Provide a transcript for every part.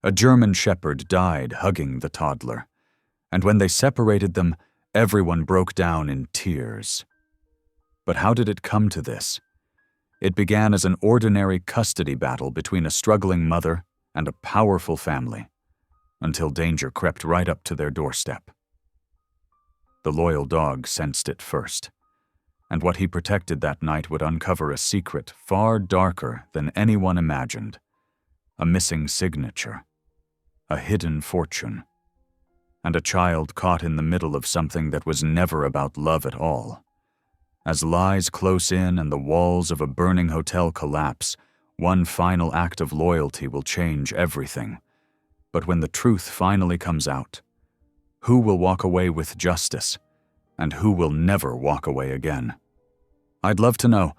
A German shepherd died hugging the toddler, and when they separated them, everyone broke down in tears. But how did it come to this? It began as an ordinary custody battle between a struggling mother and a powerful family, until danger crept right up to their doorstep. The loyal dog sensed it first, and what he protected that night would uncover a secret far darker than anyone imagined. A missing signature, a hidden fortune, and a child caught in the middle of something that was never about love at all. As lies close in and the walls of a burning hotel collapse, one final act of loyalty will change everything. But when the truth finally comes out, who will walk away with justice, and who will never walk away again? I'd love to know.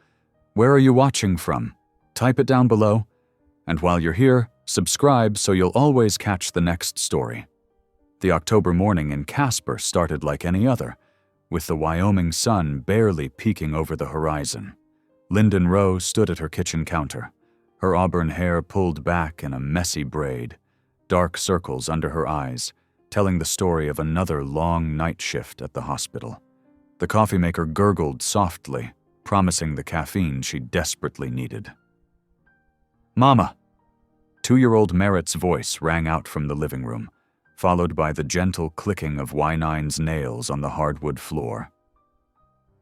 Where are you watching from? Type it down below. And while you're here, subscribe so you'll always catch the next story. The October morning in Casper started like any other, with the Wyoming sun barely peeking over the horizon. Lyndon Rowe stood at her kitchen counter, her auburn hair pulled back in a messy braid, dark circles under her eyes, telling the story of another long night shift at the hospital. The coffee maker gurgled softly, promising the caffeine she desperately needed. "Mama!" 2-year-old Merritt's voice rang out from the living room, followed by the gentle clicking of Y9's nails on the hardwood floor.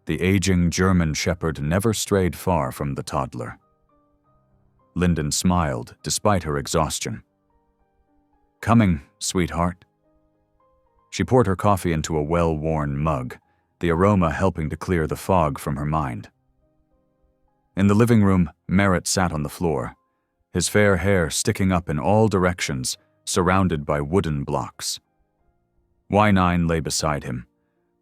The aging German shepherd never strayed far from the toddler. Lyndon smiled despite her exhaustion. "Coming, sweetheart." She poured her coffee into a well-worn mug, the aroma helping to clear the fog from her mind. In the living room, Merritt sat on the floor, his fair hair sticking up in all directions, surrounded by wooden blocks. Y9 lay beside him,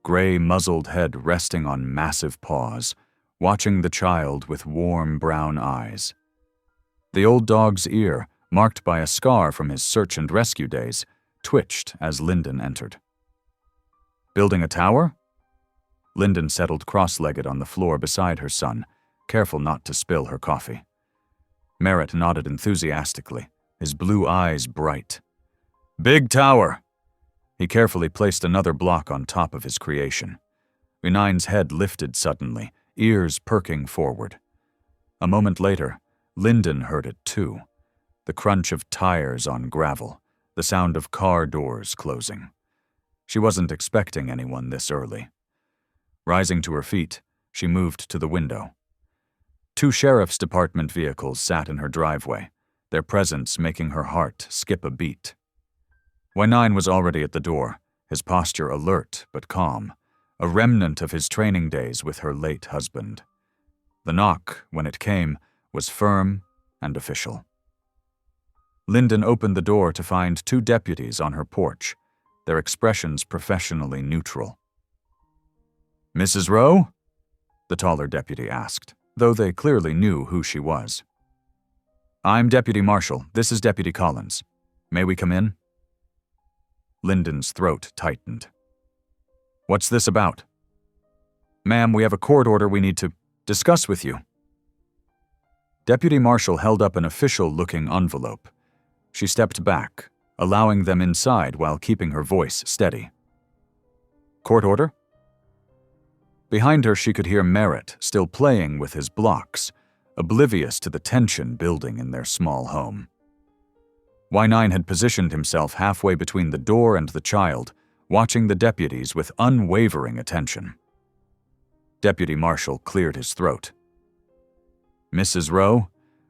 gray muzzled head resting on massive paws, watching the child with warm brown eyes. The old dog's ear, marked by a scar from his search and rescue days, twitched as Lyndon entered. "Building a tower?" Lyndon settled cross-legged on the floor beside her son, careful not to spill her coffee. Merritt nodded enthusiastically, his blue eyes bright. "Big tower!" He carefully placed another block on top of his creation. Y9's head lifted suddenly, ears perking forward. A moment later, Lyndon heard it too, the crunch of tires on gravel, the sound of car doors closing. She wasn't expecting anyone this early. Rising to her feet, she moved to the window. 2 sheriff's department vehicles sat in her driveway, their presence making her heart skip a beat. Y9 was already at the door, his posture alert but calm, a remnant of his training days with her late husband. The knock, when it came, was firm and official. Lyndon opened the door to find 2 deputies on her porch, their expressions professionally neutral. "Mrs. Rowe?" the taller deputy asked, though they clearly knew who she was. "I'm Deputy Marshal. This is Deputy Collins. May we come in?" Lyndon's throat tightened. "What's this about?" "Ma'am, we have a court order we need to discuss with you." Deputy Marshal held up an official-looking envelope. She stepped back, allowing them inside while keeping her voice steady. "Court order?" Behind her, she could hear Merritt still playing with his blocks, oblivious to the tension building in their small home. Y9 had positioned himself halfway between the door and the child, watching the deputies with unwavering attention. Deputy Marshal cleared his throat. "Mrs. Rowe,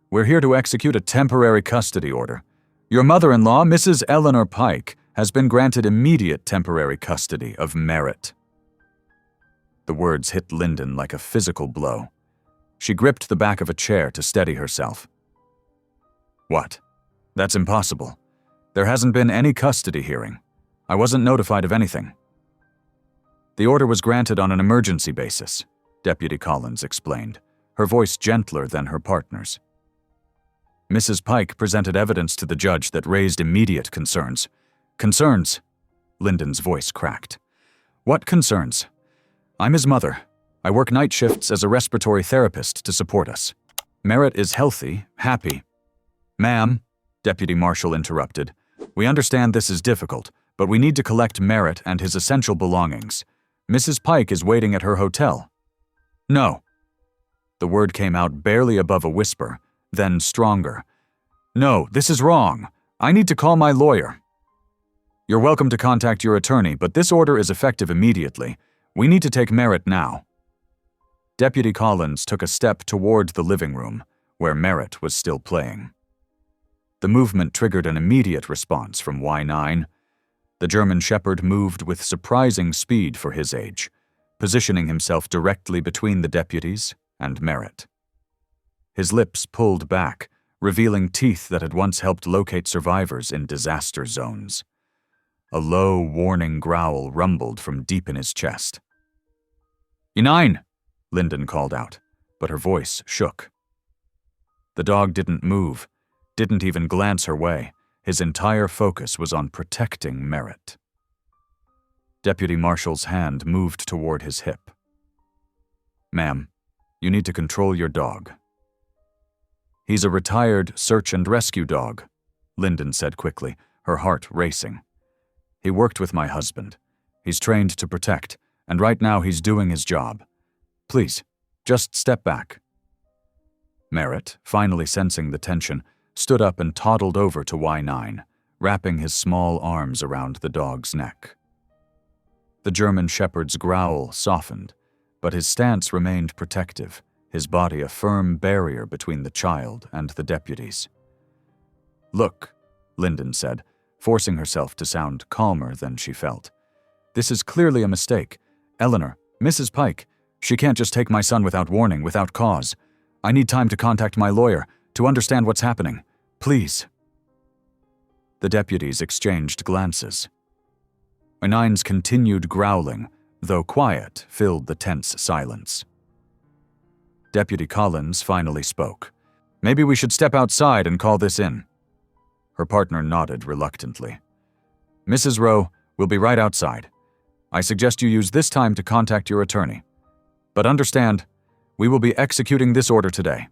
we're here to execute a temporary custody order. Your mother-in-law, Mrs. Eleanor Pike, has been granted immediate temporary custody of Merritt." The words hit Lyndon like a physical blow. She gripped the back of a chair to steady herself. "What? That's impossible. There hasn't been any custody hearing. I wasn't notified of anything." "The order was granted on an emergency basis," Deputy Collins explained, her voice gentler than her partner's. Mrs. Pike presented evidence to the judge that raised immediate concerns. "Concerns?" Lyndon's voice cracked. "What concerns? I'm his mother. I work night shifts as a respiratory therapist to support us. Merritt is healthy, happy." "Ma'am," Deputy Marshal interrupted. "We understand this is difficult, but we need to collect Merritt and his essential belongings. Mrs. Pike is waiting at her hotel." "No." The word came out barely above a whisper, then stronger. "No, this is wrong. I need to call my lawyer." "You're welcome to contact your attorney, but this order is effective immediately. We need to take Merritt now." Deputy Collins took a step toward the living room, where Merritt was still playing. The movement triggered an immediate response from Y9. The German Shepherd moved with surprising speed for his age, positioning himself directly between the deputies and Merritt. His lips pulled back, revealing teeth that had once helped locate survivors in disaster zones. A low, warning growl rumbled from deep in his chest. "Hinein!" Linden called out, but her voice shook. The dog didn't move, didn't even glance her way. His entire focus was on protecting Merritt. Deputy Marshal's hand moved toward his hip. "Ma'am, you need to control your dog." "He's a retired search and rescue dog," Linden said quickly, her heart racing. "He worked with my husband. He's trained to protect, and right now he's doing his job. Please, just step back." Merritt, finally sensing the tension, stood up and toddled over to Y9, wrapping his small arms around the dog's neck. The German Shepherd's growl softened, but his stance remained protective, his body a firm barrier between the child and the deputies. "Look," Linden said, forcing herself to sound calmer than she felt. "This is clearly a mistake. Eleanor, Mrs. Pike, she can't just take my son without warning, without cause. I need time to contact my lawyer, to understand what's happening. Please." The deputies exchanged glances. Hineins' continued growling, though quiet, filled the tense silence. Deputy Collins finally spoke. "Maybe we should step outside and call this in." Her partner nodded reluctantly. "Mrs. Rowe, we'll be right outside. I suggest you use this time to contact your attorney. But understand, we will be executing this order today."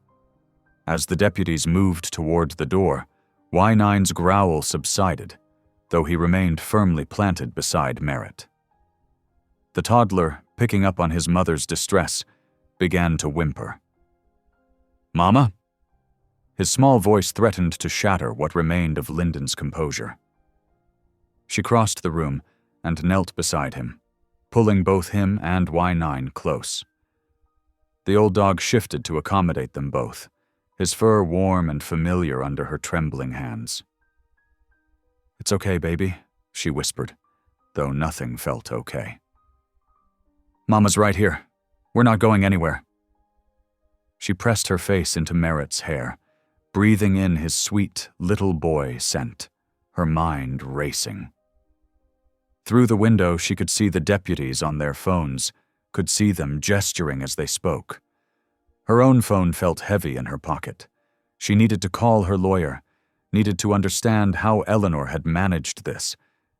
As the deputies moved toward the door, Y9's growl subsided, though he remained firmly planted beside Merritt. The toddler, picking up on his mother's distress, began to whimper. "Mama?" His small voice threatened to shatter what remained of Linden's composure. She crossed the room and knelt beside him, pulling both him and Y9 close. The old dog shifted to accommodate them both, his fur warm and familiar under her trembling hands. "It's okay, baby," she whispered, though nothing felt okay. "Mama's right here. We're not going anywhere." She pressed her face into Merritt's hair, breathing in his sweet, little boy scent, her mind racing. Through the window, she could see the deputies on their phones, could see them gesturing as they spoke. Her own phone felt heavy in her pocket. She needed to call her lawyer, needed to understand how Eleanor had managed this,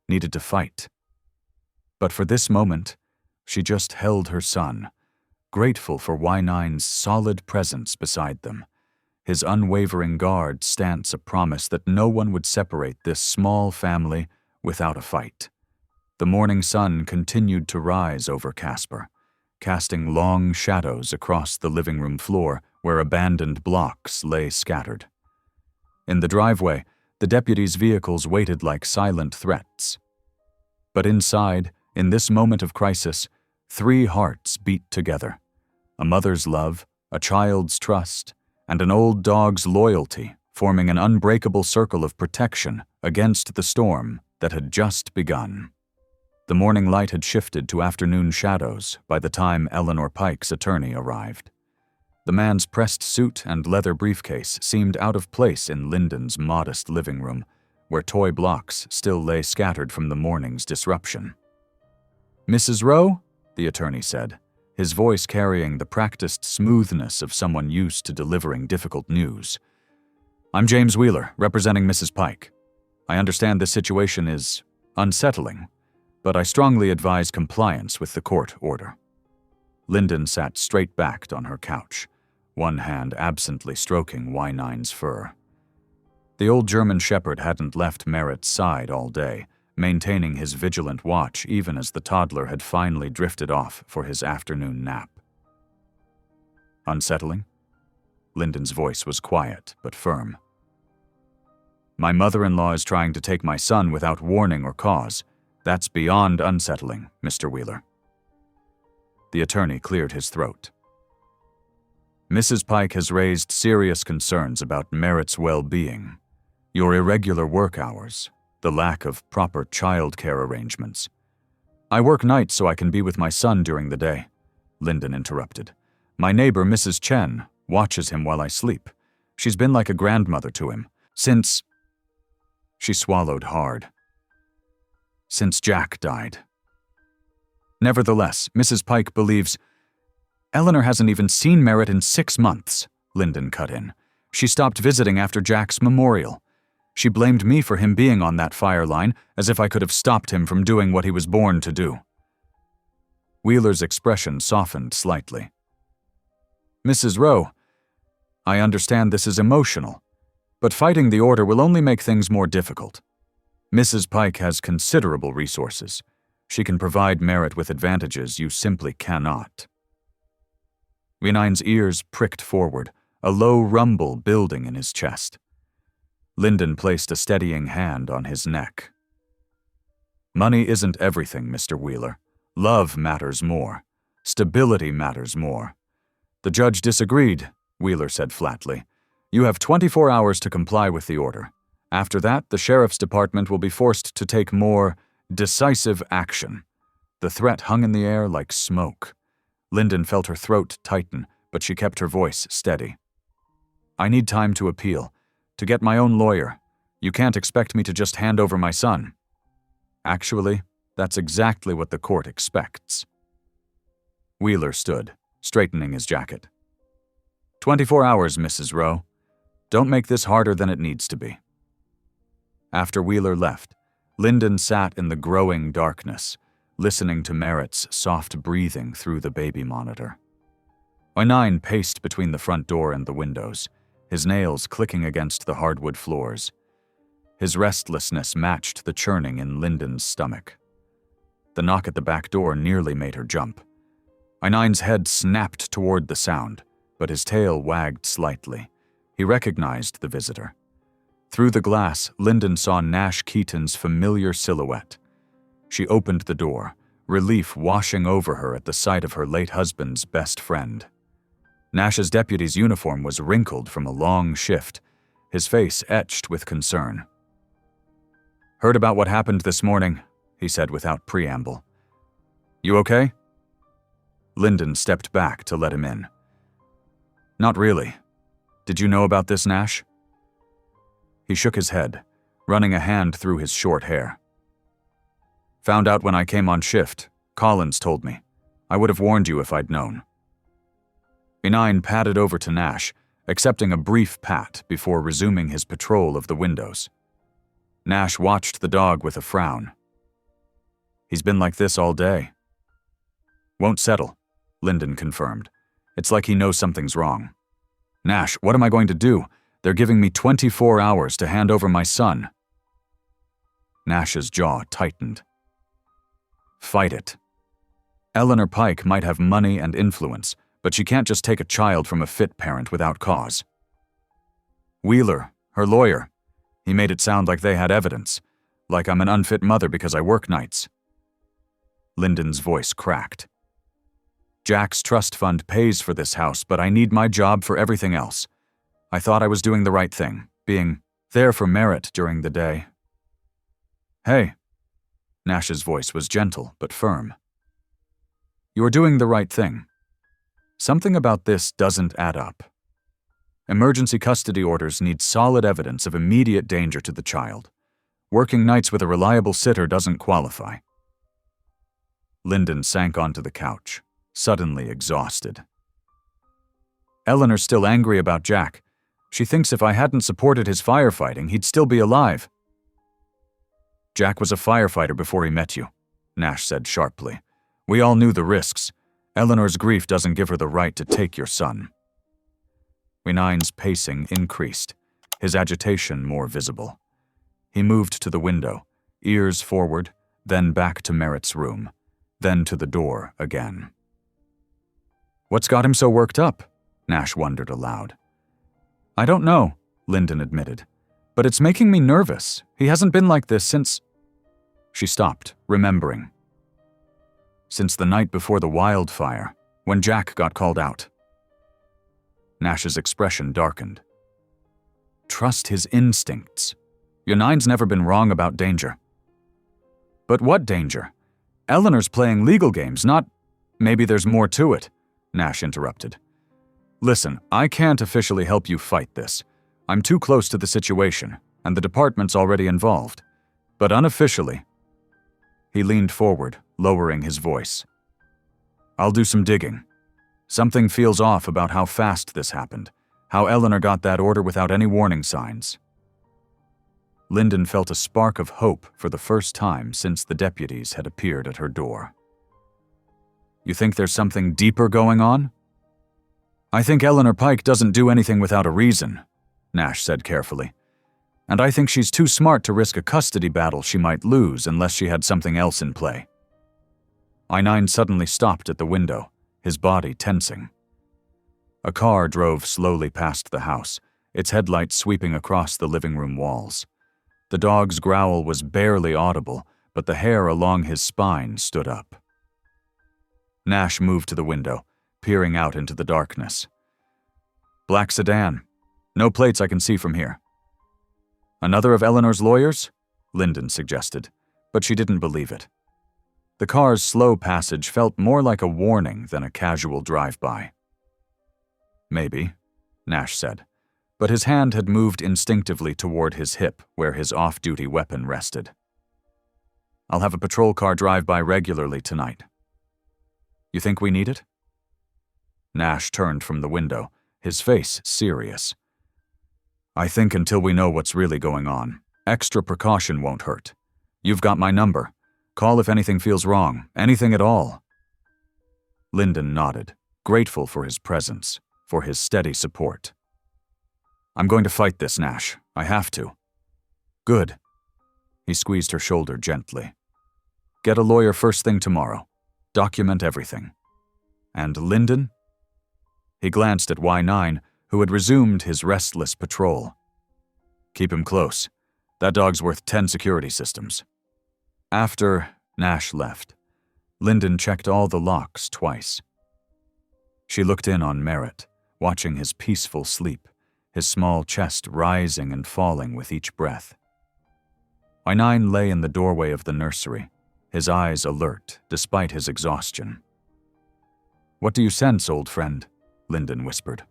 needed to fight. But for this moment, she just held her son, grateful for Y9's solid presence beside them, his unwavering guard stance a promise that no one would separate this small family without a fight. The morning sun continued to rise over Casper, casting long shadows across the living room floor where abandoned blocks lay scattered. In the driveway, the deputies' vehicles waited like silent threats. But inside, in this moment of crisis, 3 hearts beat together: a mother's love, a child's trust, and an old dog's loyalty, forming an unbreakable circle of protection against the storm that had just begun. The morning light had shifted to afternoon shadows by the time Eleanor Pike's attorney arrived. The man's pressed suit and leather briefcase seemed out of place in Linden's modest living room, where toy blocks still lay scattered from the morning's disruption. "Mrs. Rowe?" the attorney said, his voice carrying the practiced smoothness of someone used to delivering difficult news. "I'm James Wheeler, representing Mrs. Pike. I understand this situation is unsettling, but I strongly advise compliance with the court order." Linden sat straight-backed on her couch, one hand absently stroking Y9's fur. The old German shepherd hadn't left Merritt's side all day, maintaining his vigilant watch even as the toddler had finally drifted off for his afternoon nap. Unsettling? Lyndon's voice was quiet but firm. My mother-in-law is trying to take my son without warning or cause. That's beyond unsettling, Mr. Wheeler. The attorney cleared his throat. Mrs. Pike has raised serious concerns about Merritt's well-being. Your irregular work hours, the lack of proper child-care arrangements. I work nights so I can be with my son during the day, Lyndon interrupted. My neighbor, Mrs. Chen, watches him while I sleep. She's been like a grandmother to him, since... She swallowed hard. Since Jack died. Nevertheless, Mrs. Pike believes... Eleanor hasn't even seen Merritt in 6 months, Lyndon cut in. She stopped visiting after Jack's memorial. She blamed me for him being on that fire line, as if I could have stopped him from doing what he was born to do. Wheeler's expression softened slightly. Mrs. Rowe, I understand this is emotional, but fighting the order will only make things more difficult. Mrs. Pike has considerable resources. She can provide Merritt with advantages you simply cannot. Venine's ears pricked forward, a low rumble building in his chest. Lyndon placed a steadying hand on his neck. Money isn't everything, Mr. Wheeler. Love matters more. Stability matters more. The judge disagreed, Wheeler said flatly. You have 24 hours to comply with the order. After that, the sheriff's department will be forced to take more decisive action. The threat hung in the air like smoke. Lyndon felt her throat tighten, but she kept her voice steady. I need time to appeal, to get my own lawyer. You can't expect me to just hand over my son. Actually, that's exactly what the court expects. Wheeler stood, straightening his jacket. 24 hours, Mrs. Rowe. Don't make this harder than it needs to be. After Wheeler left, Lyndon sat in the growing darkness, listening to Merritt's soft breathing through the baby monitor. Venine paced between the front door and the windows, his nails clicking against the hardwood floors. His restlessness matched the churning in Lyndon's stomach. The knock at the back door nearly made her jump. Venine's head snapped toward the sound, but his tail wagged slightly. He recognized the visitor. Through the glass, Lyndon saw Nash Keaton's familiar silhouette. She opened the door, relief washing over her at the sight of her late husband's best friend. Nash's deputy's uniform was wrinkled from a long shift, his face etched with concern. Heard about what happened this morning, he said without preamble. You okay? Lyndon stepped back to let him in. Not really. Did you know about this, Nash? He shook his head, running a hand through his short hair. Found out when I came on shift. Collins told me. I would have warned you if I'd known. Venine padded over to Nash, accepting a brief pat before resuming his patrol of the windows. Nash watched the dog with a frown. He's been like this all day. Won't settle, Lyndon confirmed. It's like he knows something's wrong. Nash, what am I going to do? They're giving me 24 hours to hand over my son. Nash's jaw tightened. Fight it. Eleanor Pike might have money and influence, but she can't just take a child from a fit parent without cause. Wheeler, her lawyer, he made it sound like they had evidence, like I'm an unfit mother because I work nights. Lyndon's voice cracked. Jack's trust fund pays for this house, but I need my job for everything else. I thought I was doing the right thing, being there for Merritt during the day. Hey. Nash's voice was gentle but firm. You're doing the right thing. Something about this doesn't add up. Emergency custody orders need solid evidence of immediate danger to the child. Working nights with a reliable sitter doesn't qualify. Lyndon sank onto the couch, suddenly exhausted. Eleanor's still angry about Jack. She thinks if I hadn't supported his firefighting, he'd still be alive. Jack was a firefighter before he met you, Nash said sharply. We all knew the risks. Eleanor's grief doesn't give her the right to take your son. Venine's pacing increased, his agitation more visible. He moved to the window, ears forward, then back to Merritt's room, then to the door again. "What's got him so worked up?" Nash wondered aloud. "I don't know," Lyndon admitted, "but it's making me nervous. He hasn't been like this since—" She stopped, remembering. Since the night before the wildfire, when Jack got called out. Nash's expression darkened. "Trust his instincts. Your nine's never been wrong about danger." "But what danger? Eleanor's playing legal games, not—" "Maybe there's more to it," Nash interrupted. "Listen, I can't officially help you fight this. I'm too close to the situation, and the department's already involved. But unofficially—" He leaned forward, lowering his voice. "I'll do some digging. Something feels off about how fast this happened, how Eleanor got that order without any warning signs." Lyndon felt a spark of hope for the first time since the deputies had appeared at her door. "You think there's something deeper going on?" "I think Eleanor Pike doesn't do anything without a reason," Nash said carefully. "And I think she's too smart to risk a custody battle she might lose unless she had something else in play." I-9 suddenly stopped at the window, his body tensing. A car drove slowly past the house, its headlights sweeping across the living room walls. The dog's growl was barely audible, but the hair along his spine stood up. Nash moved to the window, peering out into the darkness. "Black sedan. No plates I can see from here." "Another of Eleanor's lawyers?" Lyndon suggested, but she didn't believe it. The car's slow passage felt more like a warning than a casual drive-by. "Maybe," Nash said, but his hand had moved instinctively toward his hip where his off-duty weapon rested. "I'll have a patrol car drive by regularly tonight." "You think we need it?" Nash turned from the window, his face serious. "I think until we know what's really going on, extra precaution won't hurt. You've got my number. Call if anything feels wrong, anything at all." Lyndon nodded, grateful for his presence, for his steady support. "I'm going to fight this, Nash. I have to." "Good." He squeezed her shoulder gently. "Get a lawyer first thing tomorrow. Document everything. And Lyndon?" He glanced at Y9, who had resumed his restless patrol. "Keep him close. That dog's worth 10 security systems." After Nash left, Lyndon checked all the locks twice. She looked in on Merritt, watching his peaceful sleep, his small chest rising and falling with each breath. I-9 lay in the doorway of the nursery, his eyes alert despite his exhaustion. "What do you sense, old friend?" Lyndon whispered.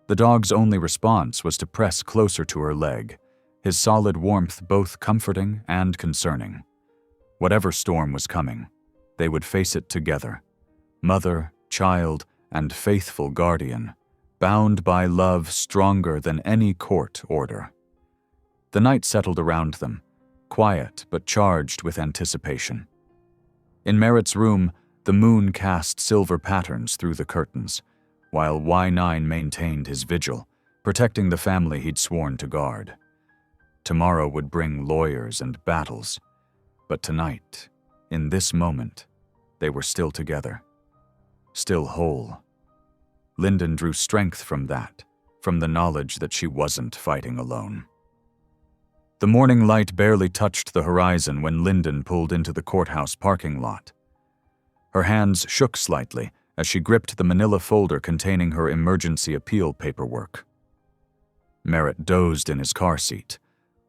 The dog's only response was to press closer to her leg, his solid warmth both comforting and concerning. Whatever storm was coming, they would face it together, mother, child, and faithful guardian, bound by love stronger than any court order. The night settled around them, quiet but charged with anticipation. In Merritt's room, the moon cast silver patterns through the curtains, while Y9 maintained his vigil, protecting the family he'd sworn to guard. Tomorrow would bring lawyers and battles, but tonight, in this moment, they were still together, still whole. Lyndon drew strength from that, from the knowledge that she wasn't fighting alone. The morning light barely touched the horizon when Lyndon pulled into the courthouse parking lot. Her hands shook slightly as she gripped the manila folder containing her emergency appeal paperwork. Merritt dozed in his car seat,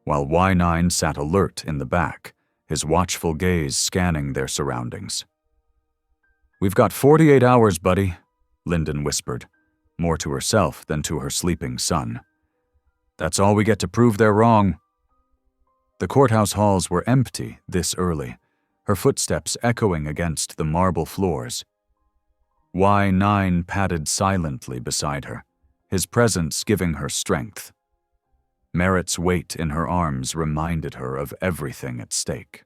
while Y9 sat alert in the back, his watchful gaze scanning their surroundings. "We've got 48 hours, buddy," Lyndon whispered, more to herself than to her sleeping son. "That's all we get to prove they're wrong." The courthouse halls were empty this early, her footsteps echoing against the marble floors. Y9 padded silently beside her, his presence giving her strength. Merritt's weight in her arms reminded her of everything at stake.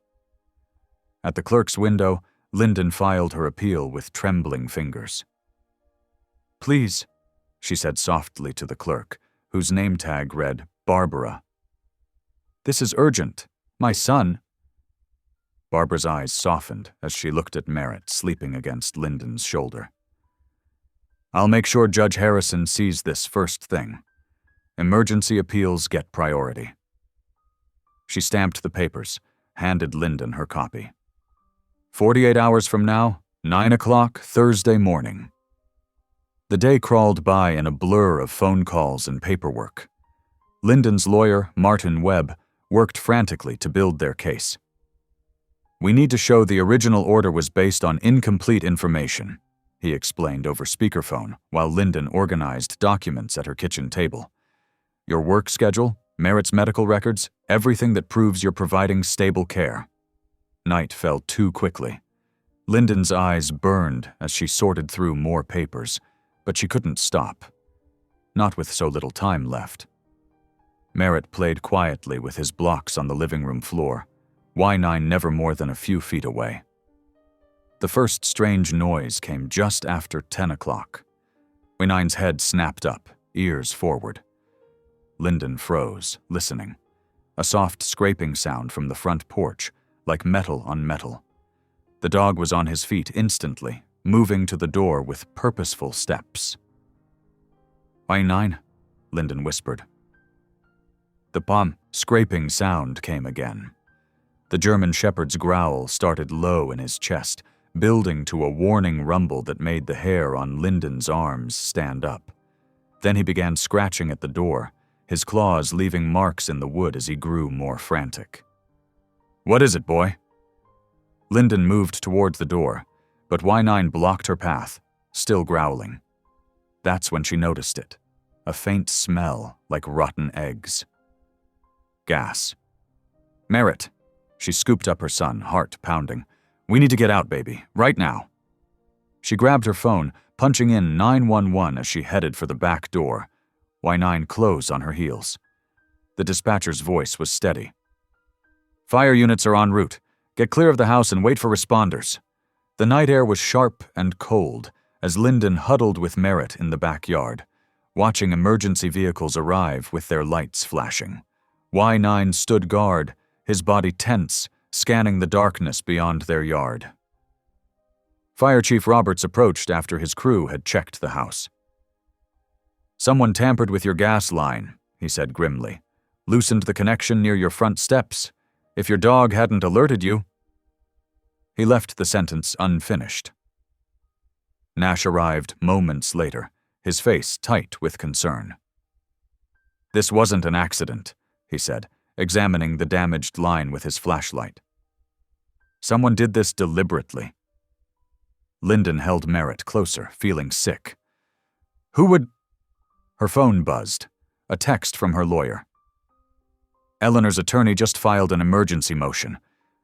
At the clerk's window, Lyndon filed her appeal with trembling fingers. "Please," she said softly to the clerk, whose name tag read Barbara. "This is urgent. My son." Barbara's eyes softened as she looked at Merritt sleeping against Lyndon's shoulder. "I'll make sure Judge Harrison sees this first thing. Emergency appeals get priority." She stamped the papers, handed Lyndon her copy. 48 hours from now, 9 o'clock Thursday morning. The day crawled by in a blur of phone calls and paperwork. Lyndon's lawyer, Martin Webb, worked frantically to build their case. "We need to show the original order was based on incomplete information," he explained over speakerphone while Lyndon organized documents at her kitchen table. "Your work schedule, Merritt's medical records, everything that proves you're providing stable care." Night fell too quickly. Lyndon's eyes burned as she sorted through more papers, but she couldn't stop. Not with so little time left. Merritt played quietly with his blocks on the living room floor, Y9 never more than a few feet away. The first strange noise came just after 10 o'clock. Y9's head snapped up, ears forward. Lyndon froze, listening. A soft scraping sound from the front porch, like metal on metal. The dog was on his feet instantly, moving to the door with purposeful steps. "Y9," Lyndon whispered. The scraping sound came again. The German shepherd's growl started low in his chest, building to a warning rumble that made the hair on Lyndon's arms stand up. Then he began scratching at the door, his claws leaving marks in the wood as he grew more frantic. "What is it, boy?" Lyndon moved toward the door, but Y9 blocked her path, still growling. That's when she noticed it, a faint smell like rotten eggs. Gas. "Merritt." She scooped up her son, heart pounding. "We need to get out, baby, right now." She grabbed her phone, punching in 911 as she headed for the back door. Y9 closed on her heels. The dispatcher's voice was steady. "Fire units are en route. Get clear of the house and wait for responders." The night air was sharp and cold as Lyndon huddled with Merritt in the backyard, watching emergency vehicles arrive with their lights flashing. Y9 stood guard, his body tense, scanning the darkness beyond their yard. Fire Chief Roberts approached after his crew had checked the house. "Someone tampered with your gas line," he said grimly. "Loosened the connection near your front steps. If your dog hadn't alerted you..." He left the sentence unfinished. Nash arrived moments later, his face tight with concern. "This wasn't an accident," he said, examining the damaged line with his flashlight. "Someone did this deliberately." Lyndon held Merritt closer, feeling sick. "Who would..." Her phone buzzed, a text from her lawyer. "Eleanor's attorney just filed an emergency motion.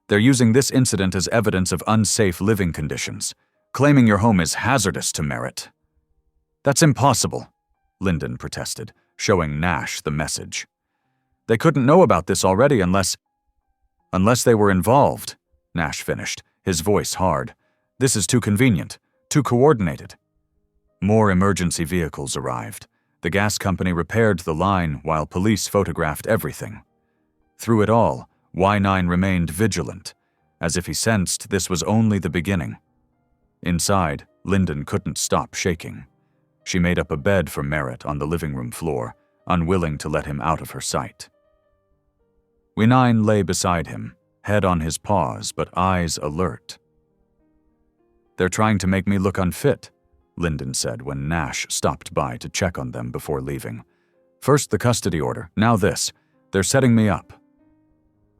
They're using this incident as evidence of unsafe living conditions, claiming your home is hazardous to Merritt." "That's impossible," Lyndon protested, showing Nash the message. "They couldn't know about this already unless they were involved," Nash finished, his voice hard. "This is too convenient, too coordinated." More emergency vehicles arrived. The gas company repaired the line while police photographed everything. Through it all, Y9 remained vigilant, as if he sensed this was only the beginning. Inside, Lyndon couldn't stop shaking. She made up a bed for Merritt on the living room floor, unwilling to let him out of her sight. Y9 lay beside him, head on his paws but eyes alert. "They're trying to make me look unfit," Lyndon said when Nash stopped by to check on them before leaving. "First the custody order, now this. They're setting me up."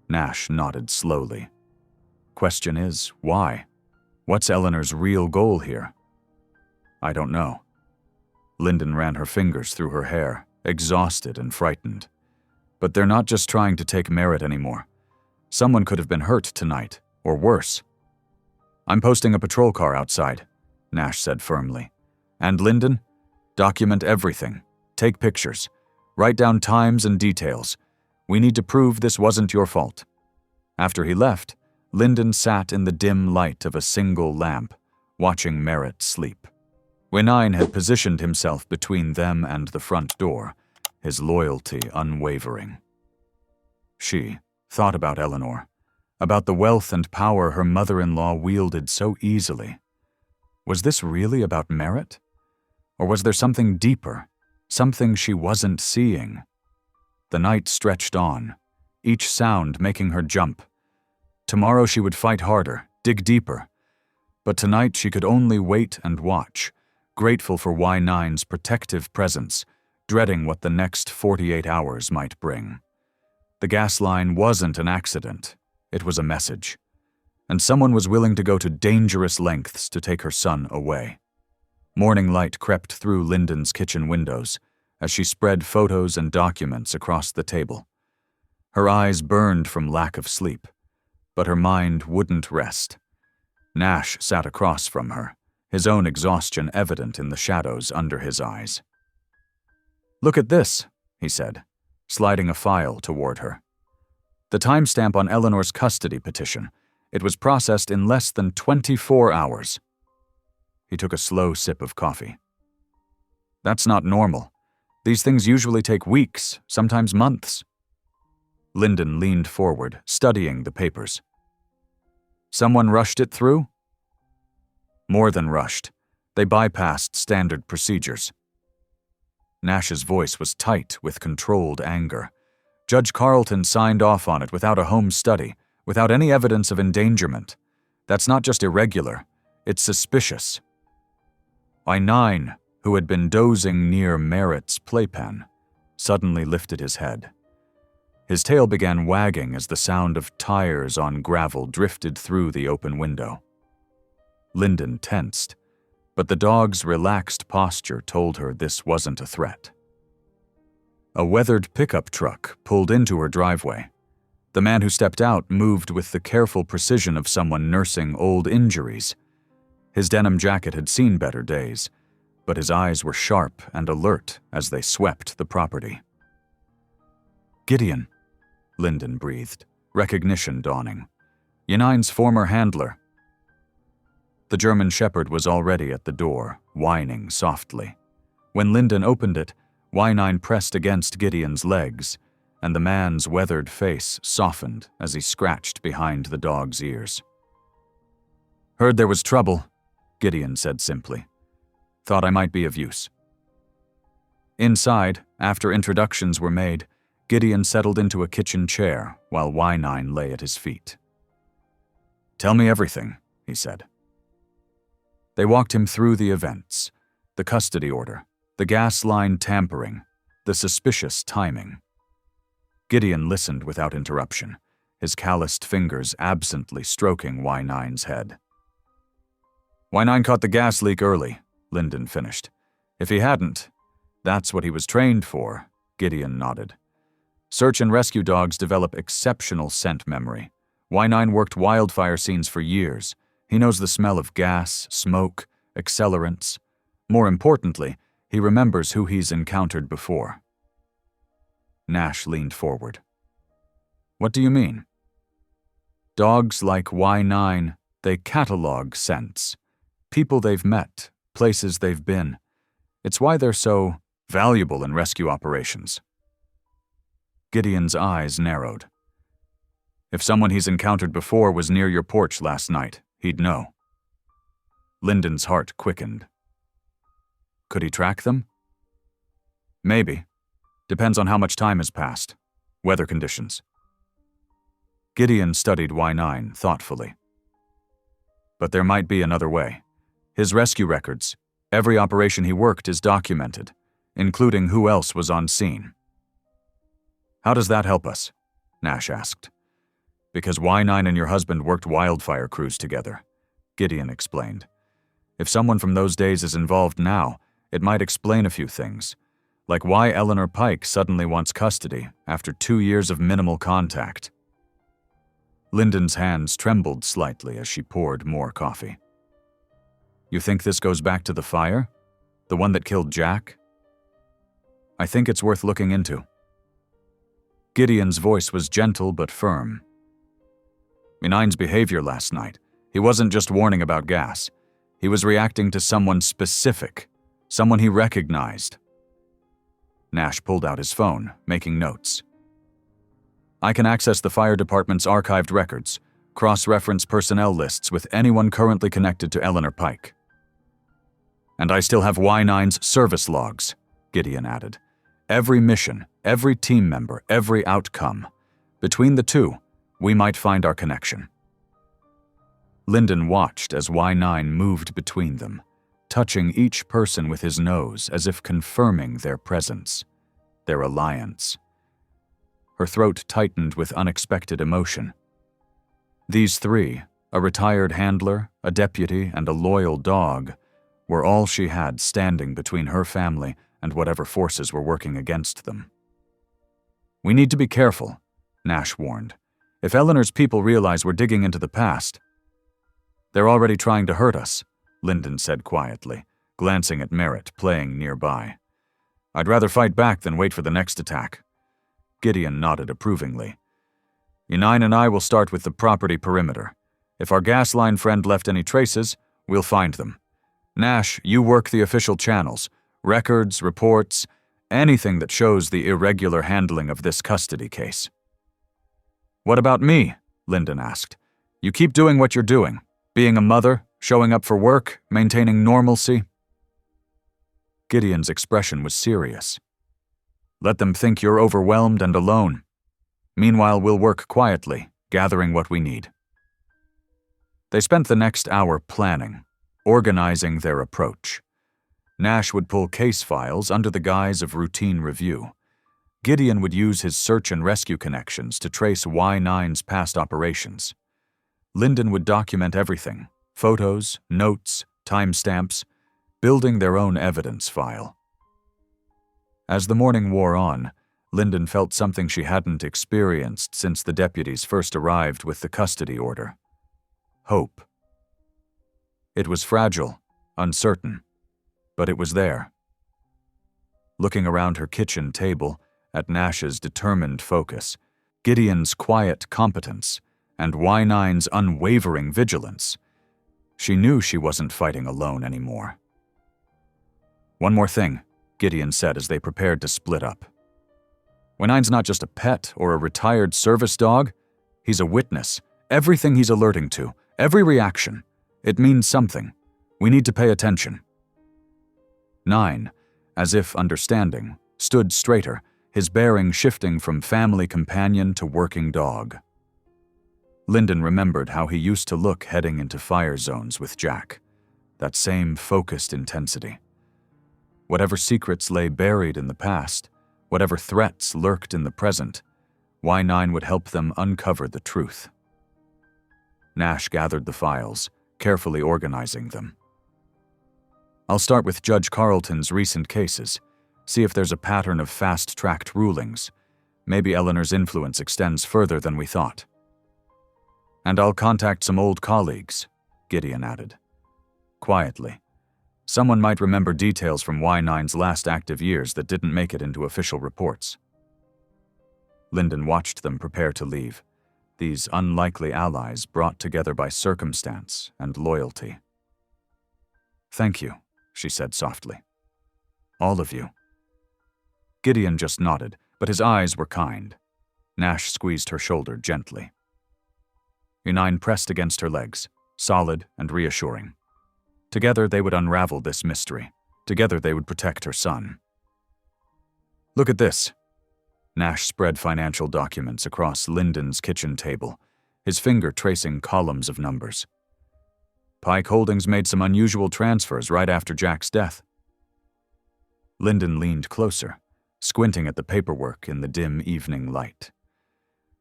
Nash nodded slowly. "Question is, why? What's Eleanor's real goal here?" "I don't know." Lyndon ran her fingers through her hair, exhausted and frightened. "But they're not just trying to take Merritt anymore. Someone could have been hurt tonight, or worse." "I'm posting a patrol car outside," Nash said firmly. "And Lyndon, document everything. Take pictures. Write down times and details. We need to prove this wasn't your fault." After he left, Lyndon sat in the dim light of a single lamp, watching Merritt sleep. Y9 had positioned himself between them and the front door, his loyalty unwavering. She thought about Eleanor, about the wealth and power her mother-in-law wielded so easily. Was this really about merit? Or was there something deeper, something she wasn't seeing? The night stretched on, each sound making her jump. Tomorrow she would fight harder, dig deeper. But tonight she could only wait and watch, grateful for Y9's protective presence, dreading what the next 48 hours might bring. The gas line wasn't an accident. It was a message. And someone was willing to go to dangerous lengths to take her son away. Morning light crept through Lyndon's kitchen windows as she spread photos and documents across the table. Her eyes burned from lack of sleep, but her mind wouldn't rest. Nash sat across from her, his own exhaustion evident in the shadows under his eyes. "Look at this," he said, sliding a file toward her. The timestamp on Eleanor's custody petition. It was processed in less than 24 hours. He took a slow sip of coffee. "That's not normal. These things usually take weeks, sometimes months." Lyndon leaned forward, studying the papers. "Someone rushed it through?" "More than rushed. They bypassed standard procedures." Nash's voice was tight with controlled anger. Judge Carlton signed off on it without a home study, without any evidence of endangerment. That's not just irregular, it's suspicious. Y9, who had been dozing near Merritt's playpen, suddenly lifted his head. His tail began wagging as the sound of tires on gravel drifted through the open window. Lyndon tensed, but the dog's relaxed posture told her this wasn't a threat. A weathered pickup truck pulled into her driveway. The man who stepped out moved with the careful precision of someone nursing old injuries. His denim jacket had seen better days, but his eyes were sharp and alert as they swept the property. "Gideon," Lyndon breathed, recognition dawning. "Y9's former handler." The German Shepherd was already at the door, whining softly. When Lyndon opened it, Y9 pressed against Gideon's legs, and the man's weathered face softened as he scratched behind the dog's ears. "Heard there was trouble," Gideon said simply. "Thought I might be of use." Inside, after introductions were made, Gideon settled into a kitchen chair while Y9 lay at his feet. "Tell me everything," he said. They walked him through the events, the custody order, the gas line tampering, the suspicious timing. Gideon listened without interruption, his calloused fingers absently stroking Y9's head. "Y9 caught the gas leak early," Lyndon finished. "If he hadn't, that's what he was trained for," Gideon nodded. "Search and rescue dogs develop exceptional scent memory. Y9 worked wildfire scenes for years. He knows the smell of gas, smoke, accelerants. More importantly, he remembers who he's encountered before." Nash leaned forward. "What do you mean?" "Dogs like Y9, they catalog scents. People they've met, places they've been. It's why they're so valuable in rescue operations." Gideon's eyes narrowed. "If someone he's encountered before was near your porch last night, he'd know." Lyndon's heart quickened. "Could he track them?" "Maybe. Depends on how much time has passed. Weather conditions." Gideon studied Y9 thoughtfully. "But there might be another way. His rescue records, every operation he worked is documented, including who else was on scene." "How does that help us?" Nash asked. "Because Y9 and your husband worked wildfire crews together," Gideon explained. "If someone from those days is involved now, it might explain a few things, like why Eleanor Pike suddenly wants custody after 2 years of minimal contact." Lyndon's hands trembled slightly as she poured more coffee. "You think this goes back to the fire? The one that killed Jack?" "I think it's worth looking into." Gideon's voice was gentle but firm. "Y9's behavior last night, he wasn't just warning about gas. He was reacting to someone specific, someone he recognized." Nash pulled out his phone, making notes. I can access the fire department's archived records, cross-reference personnel lists with anyone currently connected to Eleanor Pike. And I still have Y9's service logs, Gideon added. Every mission, every team member, every outcome. Between the two, we might find our connection. Lyndon watched as Y9 moved between them, touching each person with his nose as if confirming their presence, their alliance. Her throat tightened with unexpected emotion. These three, a retired handler, a deputy, and a loyal dog, were all she had standing between her family and whatever forces were working against them. We need to be careful, Nash warned. If Eleanor's people realize we're digging into the past. They're already trying to hurt us, Lyndon said quietly, glancing at Merritt playing nearby. I'd rather fight back than wait for the next attack. Gideon nodded approvingly. Y9 and I will start with the property perimeter. If our gas line friend left any traces, we'll find them. Nash, you work the official channels, records, reports, anything that shows the irregular handling of this custody case. What about me? Lyndon asked. You keep doing what you're doing, being a mother, showing up for work, maintaining normalcy. Gideon's expression was serious. Let them think you're overwhelmed and alone. Meanwhile, we'll work quietly, gathering what we need. They spent the next hour planning, organizing their approach. Nash would pull case files under the guise of routine review. Gideon would use his search and rescue connections to trace Y9's past operations. Lyndon would document everything, photos, notes, timestamps, building their own evidence file. As the morning wore on, Lyndon felt something she hadn't experienced since the deputies first arrived with the custody order. Hope. It was fragile, uncertain, but it was there. Looking around her kitchen table, at Nash's determined focus, Gideon's quiet competence, and Y9's unwavering vigilance, she knew she wasn't fighting alone anymore. One more thing, Gideon said as they prepared to split up. Y9's not just a pet or a retired service dog. He's a witness. Everything he's alerting to, every reaction, it means something. We need to pay attention. 9, as if understanding, stood straighter, his bearing shifting from family companion to working dog. Lyndon remembered how he used to look heading into fire zones with Jack, that same focused intensity. Whatever secrets lay buried in the past, whatever threats lurked in the present, Y9 would help them uncover the truth. Nash gathered the files, carefully organizing them. I'll start with Judge Carlton's recent cases, see if there's a pattern of fast-tracked rulings. Maybe Eleanor's influence extends further than we thought. And I'll contact some old colleagues, Gideon added. Quietly. Someone might remember details from Y9's last active years that didn't make it into official reports. Lyndon watched them prepare to leave, these unlikely allies brought together by circumstance and loyalty. Thank you, she said softly. All of you. Gideon just nodded, but his eyes were kind. Nash squeezed her shoulder gently. Y9 pressed against her legs, solid and reassuring. Together they would unravel this mystery. Together they would protect her son. Look at this. Nash spread financial documents across Lyndon's kitchen table, his finger tracing columns of numbers. Pike Holdings made some unusual transfers right after Jack's death. Lyndon leaned closer, squinting at the paperwork in the dim evening light.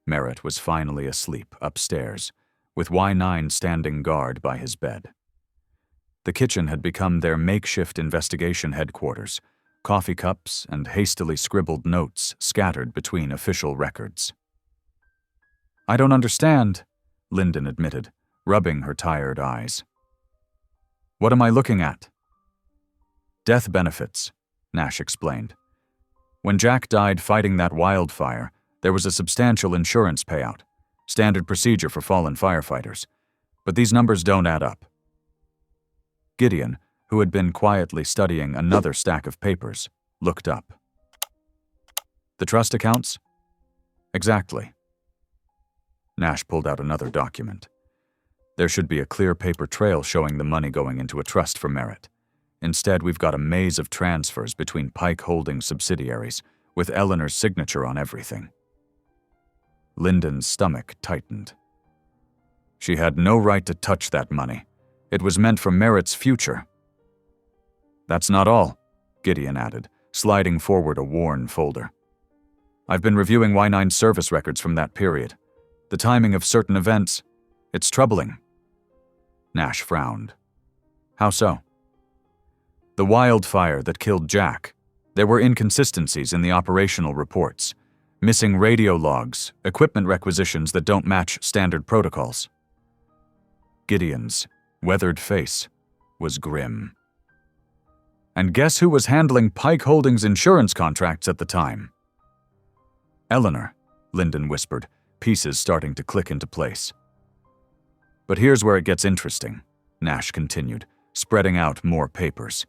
Merritt was finally asleep upstairs, with Y9 standing guard by his bed. The kitchen had become their makeshift investigation headquarters, coffee cups and hastily scribbled notes scattered between official records. I don't understand, Lyndon admitted, rubbing her tired eyes. What am I looking at? Death benefits, Nash explained. When Jack died fighting that wildfire, there was a substantial insurance payout, standard procedure for fallen firefighters. But these numbers don't add up. Gideon, who had been quietly studying another stack of papers, looked up. The trust accounts? Exactly. Nash pulled out another document. There should be a clear paper trail showing the money going into a trust for Merritt. Instead, we've got a maze of transfers between Pike Holdings subsidiaries, with Eleanor's signature on everything. Lyndon's stomach tightened. She had no right to touch that money. It was meant for Merritt's future. That's not all, Gideon added, sliding forward a worn folder. I've been reviewing Y9's service records from that period. The timing of certain events, it's troubling. Nash frowned. How so? The wildfire that killed Jack. There were inconsistencies in the operational reports. Missing radio logs, equipment requisitions that don't match standard protocols. Gideon's weathered face was grim. And guess who was handling Pike Holdings' insurance contracts at the time? Eleanor, Lyndon whispered, pieces starting to click into place. But here's where it gets interesting, Nash continued, spreading out more papers.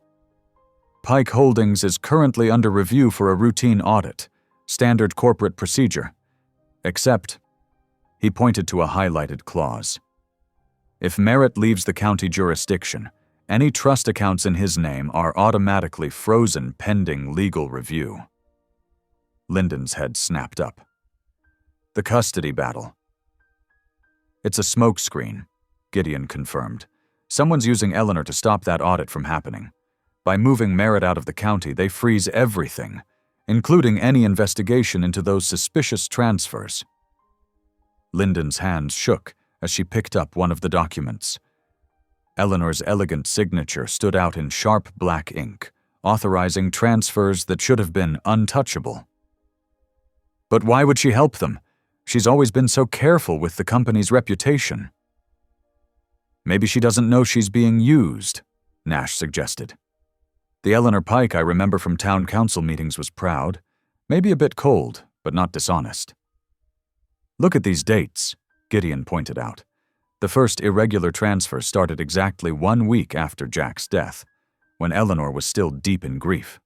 Pike Holdings is currently under review for a routine audit, standard corporate procedure. Except, he pointed to a highlighted clause. If Merritt leaves the county jurisdiction, any trust accounts in his name are automatically frozen pending legal review. Lyndon's head snapped up. The custody battle. It's a smokescreen, Gideon confirmed. Someone's using Eleanor to stop that audit from happening. By moving Merritt out of the county, they freeze everything, including any investigation into those suspicious transfers. Lyndon's hands shook as she picked up one of the documents. Eleanor's elegant signature stood out in sharp black ink, authorizing transfers that should have been untouchable. But why would she help them? She's always been so careful with the company's reputation. Maybe she doesn't know she's being used, Nash suggested. The Eleanor Pike I remember from town council meetings was proud, maybe a bit cold, but not dishonest. Look at these dates, Gideon pointed out. The first irregular transfer started exactly 1 week after Jack's death, when Eleanor was still deep in grief.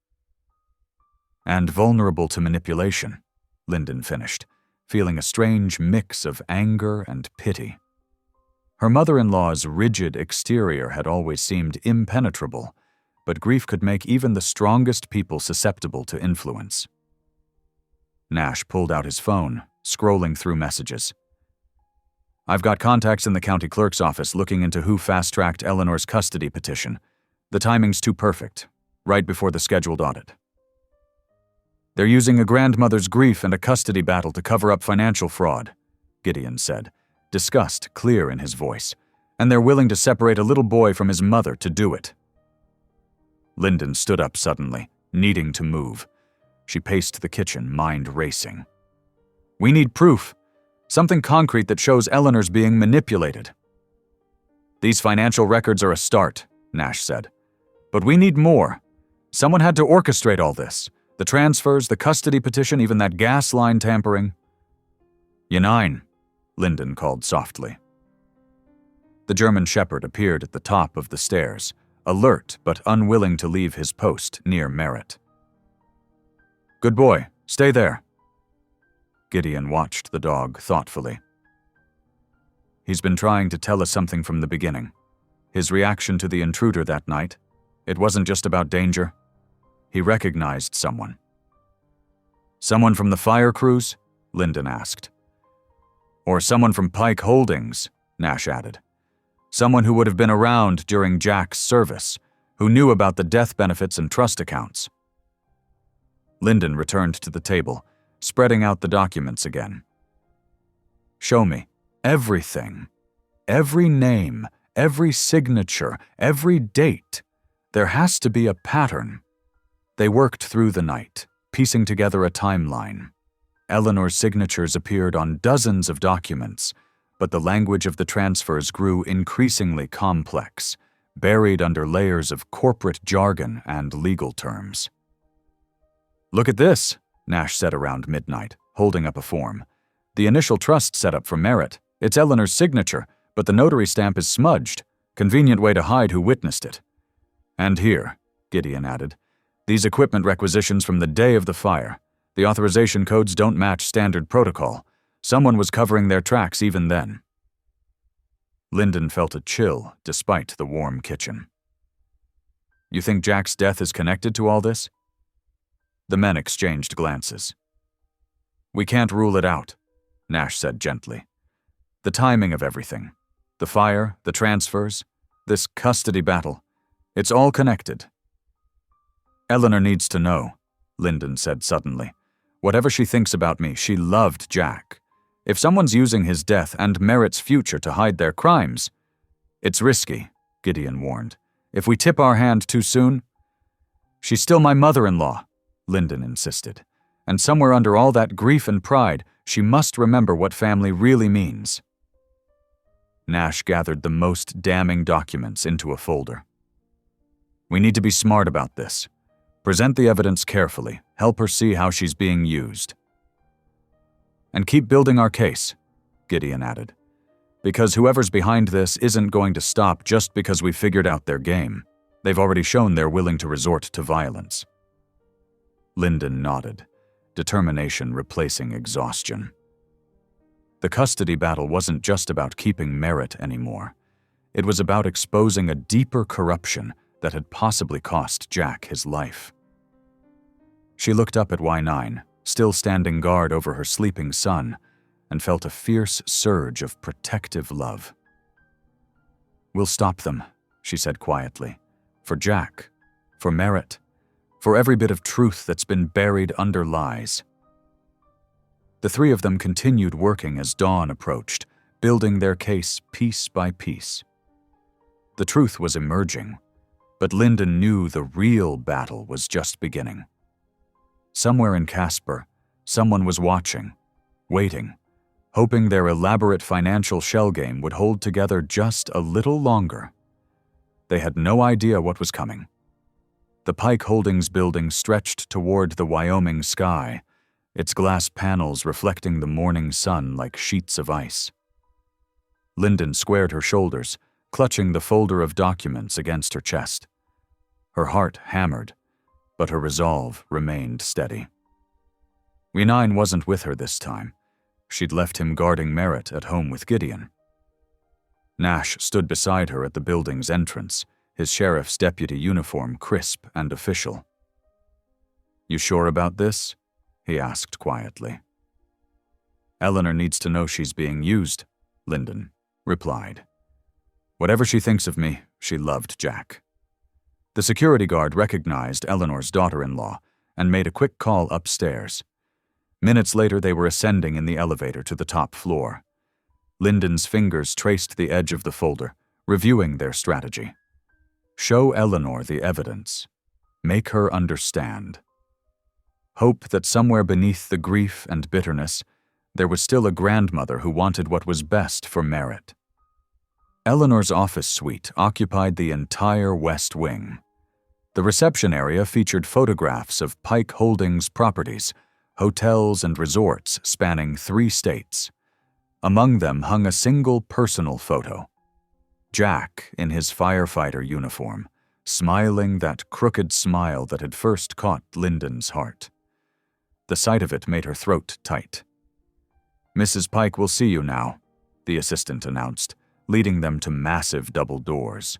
And vulnerable to manipulation, Lyndon finished, feeling a strange mix of anger and pity. Her mother-in-law's rigid exterior had always seemed impenetrable, but grief could make even the strongest people susceptible to influence. Nash pulled out his phone, scrolling through messages. I've got contacts in the county clerk's office looking into who fast-tracked Eleanor's custody petition. The timing's too perfect, right before the scheduled audit. They're using a grandmother's grief and a custody battle to cover up financial fraud, Gideon said, disgust clear in his voice, and they're willing to separate a little boy from his mother to do it. Lyndon stood up suddenly, needing to move. She paced the kitchen, mind racing. We need proof. Something concrete that shows Eleanor's being manipulated. These financial records are a start, Nash said. But we need more. Someone had to orchestrate all this. The transfers, the custody petition, even that gas line tampering. Yanine, Lyndon called softly. The German shepherd appeared at the top of the stairs, alert but unwilling to leave his post near Merritt. Good boy, stay there. Gideon watched the dog thoughtfully. He's been trying to tell us something from the beginning. His reaction to the intruder that night, it wasn't just about danger. He recognized someone. Someone from the fire crews? Lyndon asked. Or someone from Pike Holdings, Nash added. Someone who would have been around during Jack's service, who knew about the death benefits and trust accounts. Lyndon returned to the table, spreading out the documents again. Show me. Everything. Every name, every signature, every date. There has to be a pattern. They worked through the night, piecing together a timeline. Eleanor's signatures appeared on dozens of documents, but the language of the transfers grew increasingly complex, buried under layers of corporate jargon and legal terms. Look at this, Nash said around midnight, holding up a form. The initial trust setup for Merritt. It's Eleanor's signature, but the notary stamp is smudged. Convenient way to hide who witnessed it. And here, Gideon added, these equipment requisitions from the day of the fire. The authorization codes don't match standard protocol. Someone was covering their tracks even then. Lyndon felt a chill despite the warm kitchen. You think Jack's death is connected to all this? The men exchanged glances. We can't rule it out, Nash said gently. The timing of everything, the fire, the transfers, this custody battle, it's all connected. Eleanor needs to know, Lyndon said suddenly. Whatever she thinks about me, she loved Jack. If someone's using his death and Merritt's future to hide their crimes, it's risky, Gideon warned. If we tip our hand too soon... She's still my mother-in-law, Lyndon insisted. And somewhere under all that grief and pride, she must remember what family really means. Nash gathered the most damning documents into a folder. We need to be smart about this. Present the evidence carefully, help her see how she's being used. And keep building our case, Gideon added. Because whoever's behind this isn't going to stop just because we figured out their game. They've already shown they're willing to resort to violence. Lyndon nodded, determination replacing exhaustion. The custody battle wasn't just about keeping Merritt anymore. It was about exposing a deeper corruption that had possibly cost Jack his life. She looked up at Y9, still standing guard over her sleeping son, and felt a fierce surge of protective love. We'll stop them, she said quietly. For Jack, for Merritt, for every bit of truth that's been buried under lies. The three of them continued working as dawn approached, building their case piece by piece. The truth was emerging, but Lyndon knew the real battle was just beginning. Somewhere in Casper, someone was watching, waiting, hoping their elaborate financial shell game would hold together just a little longer. They had no idea what was coming. The Pike Holdings building stretched toward the Wyoming sky, its glass panels reflecting the morning sun like sheets of ice. Lyndon squared her shoulders, clutching the folder of documents against her chest. Her heart hammered, but her resolve remained steady. Y9 wasn't with her this time. She'd left him guarding Merritt at home with Gideon. Nash stood beside her at the building's entrance, his sheriff's deputy uniform crisp and official. You sure about this? He asked quietly. Eleanor needs to know she's being used, Lyndon replied. Whatever she thinks of me, she loved Jack. The security guard recognized Eleanor's daughter-in-law and made a quick call upstairs. Minutes later, they were ascending in the elevator to the top floor. Lyndon's fingers traced the edge of the folder, reviewing their strategy. Show Eleanor the evidence. Make her understand. Hope that somewhere beneath the grief and bitterness, there was still a grandmother who wanted what was best for Merritt. Eleanor's office suite occupied the entire west wing. The reception area featured photographs of Pike Holdings properties, hotels and resorts spanning 3 states. Among them hung a single personal photo. Jack in his firefighter uniform, smiling that crooked smile that had first caught Lyndon's heart. The sight of it made her throat tight. Mrs. Pike will see you now, the assistant announced, leading them to massive double doors.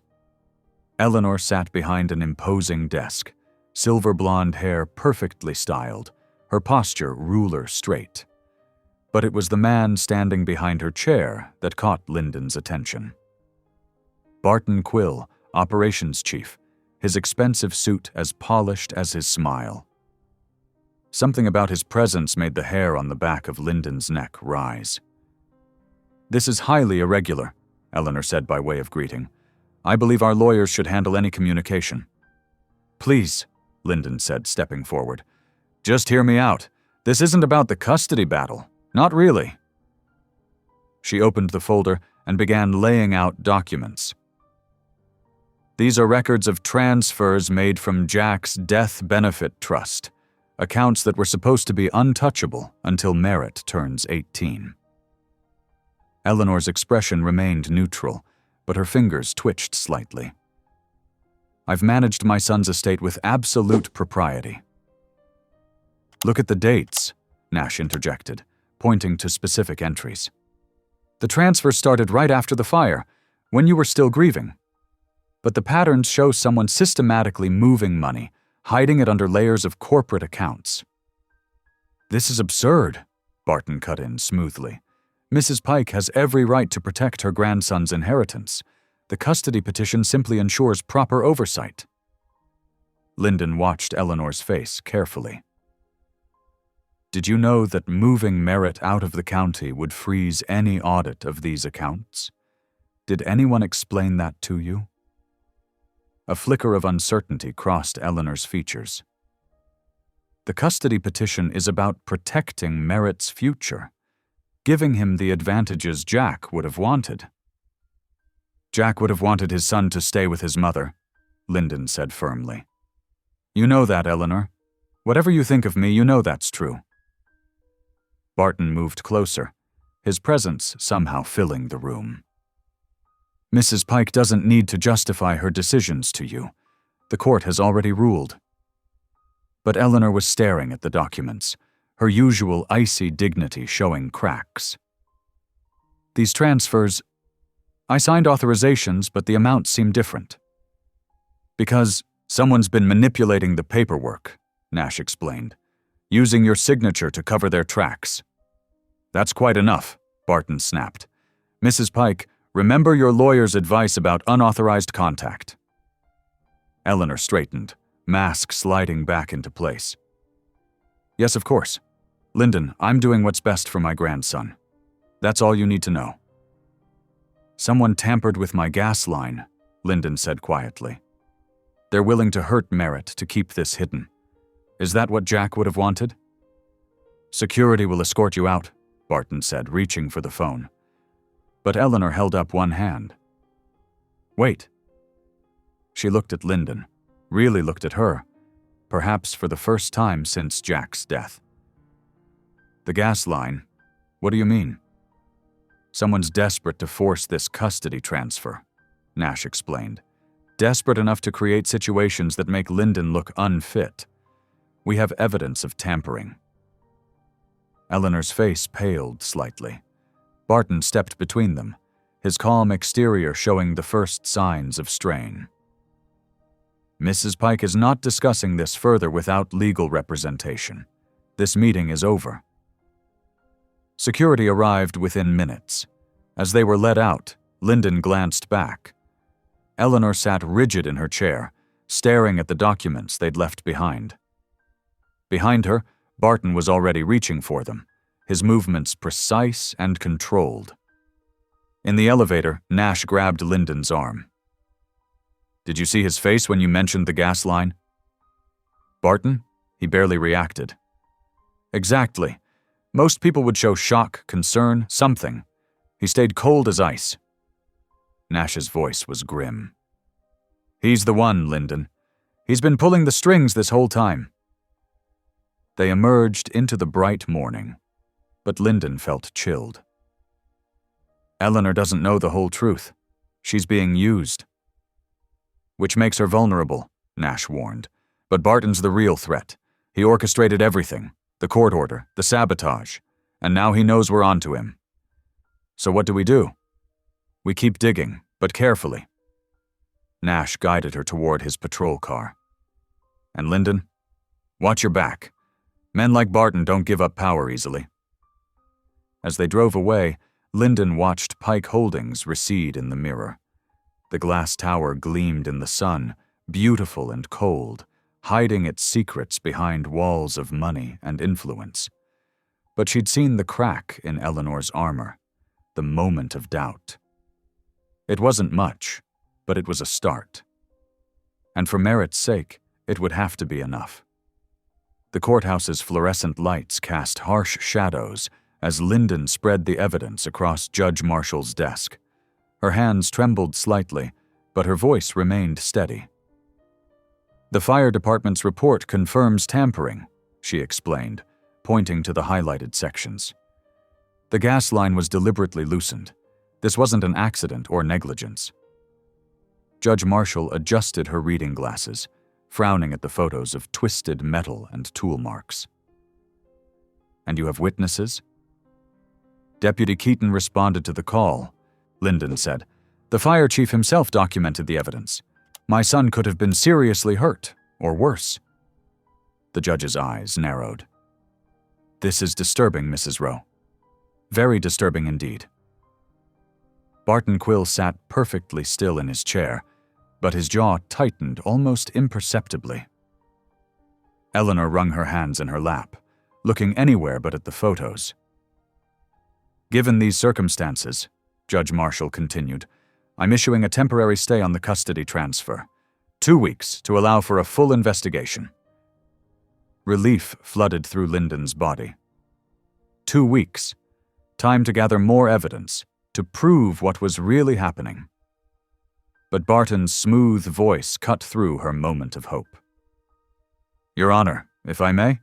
Eleanor sat behind an imposing desk, silver blonde hair perfectly styled, her posture ruler straight. But it was the man standing behind her chair that caught Lyndon's attention. Barton Quill, operations chief, his expensive suit as polished as his smile. Something about his presence made the hair on the back of Lyndon's neck rise. This is highly irregular, Eleanor said by way of greeting. I believe our lawyers should handle any communication. Please, Lyndon said, stepping forward. Just hear me out. This isn't about the custody battle. Not really. She opened the folder and began laying out documents. These are records of transfers made from Jack's Death Benefit Trust, accounts that were supposed to be untouchable until Merritt turns 18. Eleanor's expression remained neutral, but her fingers twitched slightly. I've managed my son's estate with absolute propriety. Look at the dates, Nash interjected, pointing to specific entries. The transfer started right after the fire, when you were still grieving. But the patterns show someone systematically moving money, hiding it under layers of corporate accounts. This is absurd, Barton cut in smoothly. Mrs. Pike has every right to protect her grandson's inheritance. The custody petition simply ensures proper oversight. Lyndon watched Eleanor's face carefully. Did you know that moving Merritt out of the county would freeze any audit of these accounts? Did anyone explain that to you? A flicker of uncertainty crossed Eleanor's features. The custody petition is about protecting Merritt's future, giving him the advantages Jack would have wanted. Jack would have wanted his son to stay with his mother, Lyndon said firmly. You know that, Eleanor. Whatever you think of me, you know that's true. Barton moved closer, his presence somehow filling the room. Mrs. Pike doesn't need to justify her decisions to you. The court has already ruled. But Eleanor was staring at the documents, her usual icy dignity showing cracks. These transfers, I signed authorizations, but the amounts seem different. Because someone's been manipulating the paperwork, Nash explained, using your signature to cover their tracks. That's quite enough, Barton snapped. Mrs. Pike, remember your lawyer's advice about unauthorized contact. Eleanor straightened, mask sliding back into place. Yes, of course. Lyndon, I'm doing what's best for my grandson. That's all you need to know. Someone tampered with my gas line, Lyndon said quietly. They're willing to hurt Merritt to keep this hidden. Is that what Jack would have wanted? Security will escort you out, Barton said, reaching for the phone. But Eleanor held up one hand. Wait. She looked at Lyndon, really looked at her, perhaps for the first time since Jack's death. The gas line? What do you mean? Someone's desperate to force this custody transfer, Nash explained. Desperate enough to create situations that make Lyndon look unfit. We have evidence of tampering. Eleanor's face paled slightly. Barton stepped between them, his calm exterior showing the first signs of strain. Mrs. Pike is not discussing this further without legal representation. This meeting is over. Security arrived within minutes. As they were led out, Lyndon glanced back. Eleanor sat rigid in her chair, staring at the documents they'd left behind. Behind her, Barton was already reaching for them, his movements precise and controlled. In the elevator, Nash grabbed Lyndon's arm. Did you see his face when you mentioned the gas line? Barton? He barely reacted. Exactly. Most people would show shock, concern, something. He stayed cold as ice. Nash's voice was grim. He's the one, Lyndon. He's been pulling the strings this whole time. They emerged into the bright morning, but Lyndon felt chilled. Eleanor doesn't know the whole truth. She's being used. Which makes her vulnerable, Nash warned. But Barton's the real threat. He orchestrated everything, the court order, the sabotage, and now he knows we're onto him. So what do? We keep digging, but carefully. Nash guided her toward his patrol car. And Lyndon, watch your back. Men like Barton don't give up power easily. As they drove away, Lyndon watched Pike Holdings recede in the mirror. The glass tower gleamed in the sun, beautiful and cold, hiding its secrets behind walls of money and influence. But she'd seen the crack in Eleanor's armor, the moment of doubt. It wasn't much, but it was a start. And for Merritt's sake, it would have to be enough. The courthouse's fluorescent lights cast harsh shadows as Lyndon spread the evidence across Judge Marshall's desk. Her hands trembled slightly, but her voice remained steady. The fire department's report confirms tampering, she explained, pointing to the highlighted sections. The gas line was deliberately loosened. This wasn't an accident or negligence. Judge Marshall adjusted her reading glasses, frowning at the photos of twisted metal and tool marks. And you have witnesses? Deputy Keaton responded to the call. Lyndon said, "The fire chief himself documented the evidence. My son could have been seriously hurt, or worse." The judge's eyes narrowed. "This is disturbing, Mrs. Rowe. Very disturbing indeed." Barton Quill sat perfectly still in his chair, but his jaw tightened almost imperceptibly. Eleanor wrung her hands in her lap, looking anywhere but at the photos. "Given these circumstances," Judge Marshall continued, "I'm issuing a temporary stay on the custody transfer. 2 weeks to allow for a full investigation." Relief flooded through Lyndon's body. 2 weeks. Time to gather more evidence, to prove what was really happening. But Barton's smooth voice cut through her moment of hope. "Your Honor, if I may?"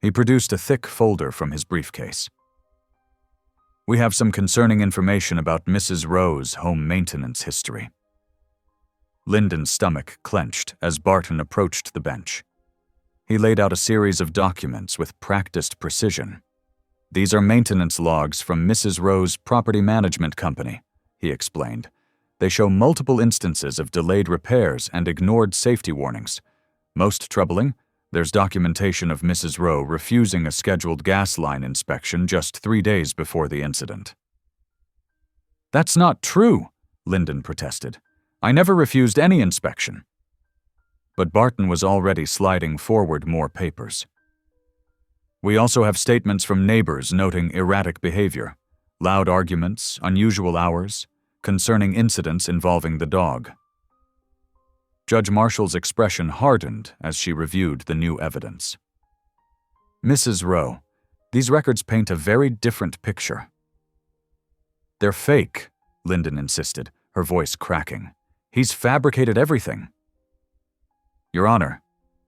He produced a thick folder from his briefcase. "We have some concerning information about Mrs. Rowe's home maintenance history." Lyndon's stomach clenched as Barton approached the bench. He laid out a series of documents with practiced precision. "These are maintenance logs from Mrs. Rowe's property management company," he explained. "They show multiple instances of delayed repairs and ignored safety warnings. Most troubling, there's documentation of Mrs. Rowe refusing a scheduled gas line inspection just 3 days before the incident." "That's not true," Lyndon protested. "I never refused any inspection." But Barton was already sliding forward more papers. "We also have statements from neighbors noting erratic behavior, loud arguments, unusual hours, concerning incidents involving the dog." Judge Marshall's expression hardened as she reviewed the new evidence. "Mrs. Rowe, these records paint a very different picture." "They're fake," Lyndon insisted, her voice cracking. "He's fabricated everything." "Your Honor,"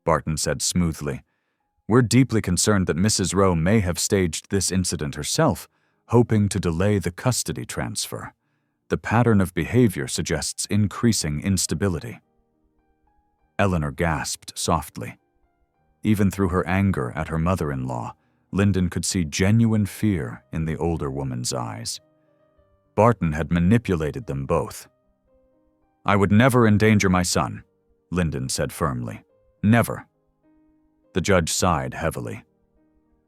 Barton said smoothly, "we're deeply concerned that Mrs. Rowe may have staged this incident herself, hoping to delay the custody transfer. The pattern of behavior suggests increasing instability." Eleanor gasped softly. Even through her anger at her mother-in-law, Lyndon could see genuine fear in the older woman's eyes. Barton had manipulated them both. "I would never endanger my son," Lyndon said firmly. "Never." The judge sighed heavily.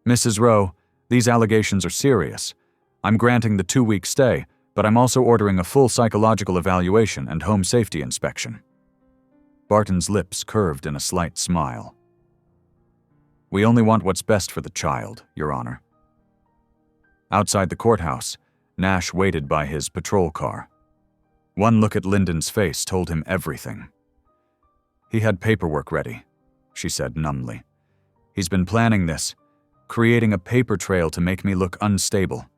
"Mrs. Rowe, these allegations are serious. I'm granting the 2-week stay, but I'm also ordering a full psychological evaluation and home safety inspection." Barton's lips curved in a slight smile. "We only want what's best for the child, Your Honor." Outside the courthouse, Nash waited by his patrol car. One look at Lyndon's face told him everything. "He had paperwork ready," she said numbly. "He's been planning this, creating a paper trail to make me look unstable."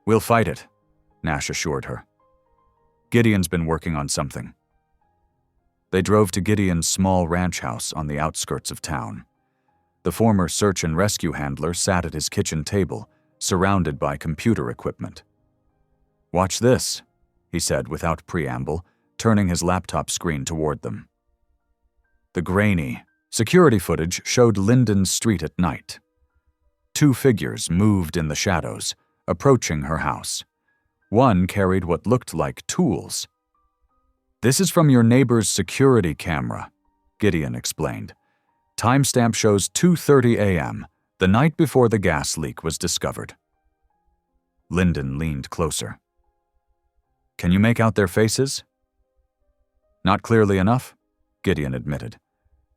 "We'll fight it," Nash assured her. "Gideon's been working on something." They drove to Gideon's small ranch house on the outskirts of town. The former search and rescue handler sat at his kitchen table, surrounded by computer equipment. "Watch this," he said without preamble, turning his laptop screen toward them. The grainy security footage showed Lyndon's street at night. 2 figures moved in the shadows, approaching her house. One carried what looked like tools. "This is from your neighbor's security camera," Gideon explained. "Timestamp shows 2:30 a.m., the night before the gas leak was discovered." Lyndon leaned closer. "Can you make out their faces?" "Not clearly enough," Gideon admitted.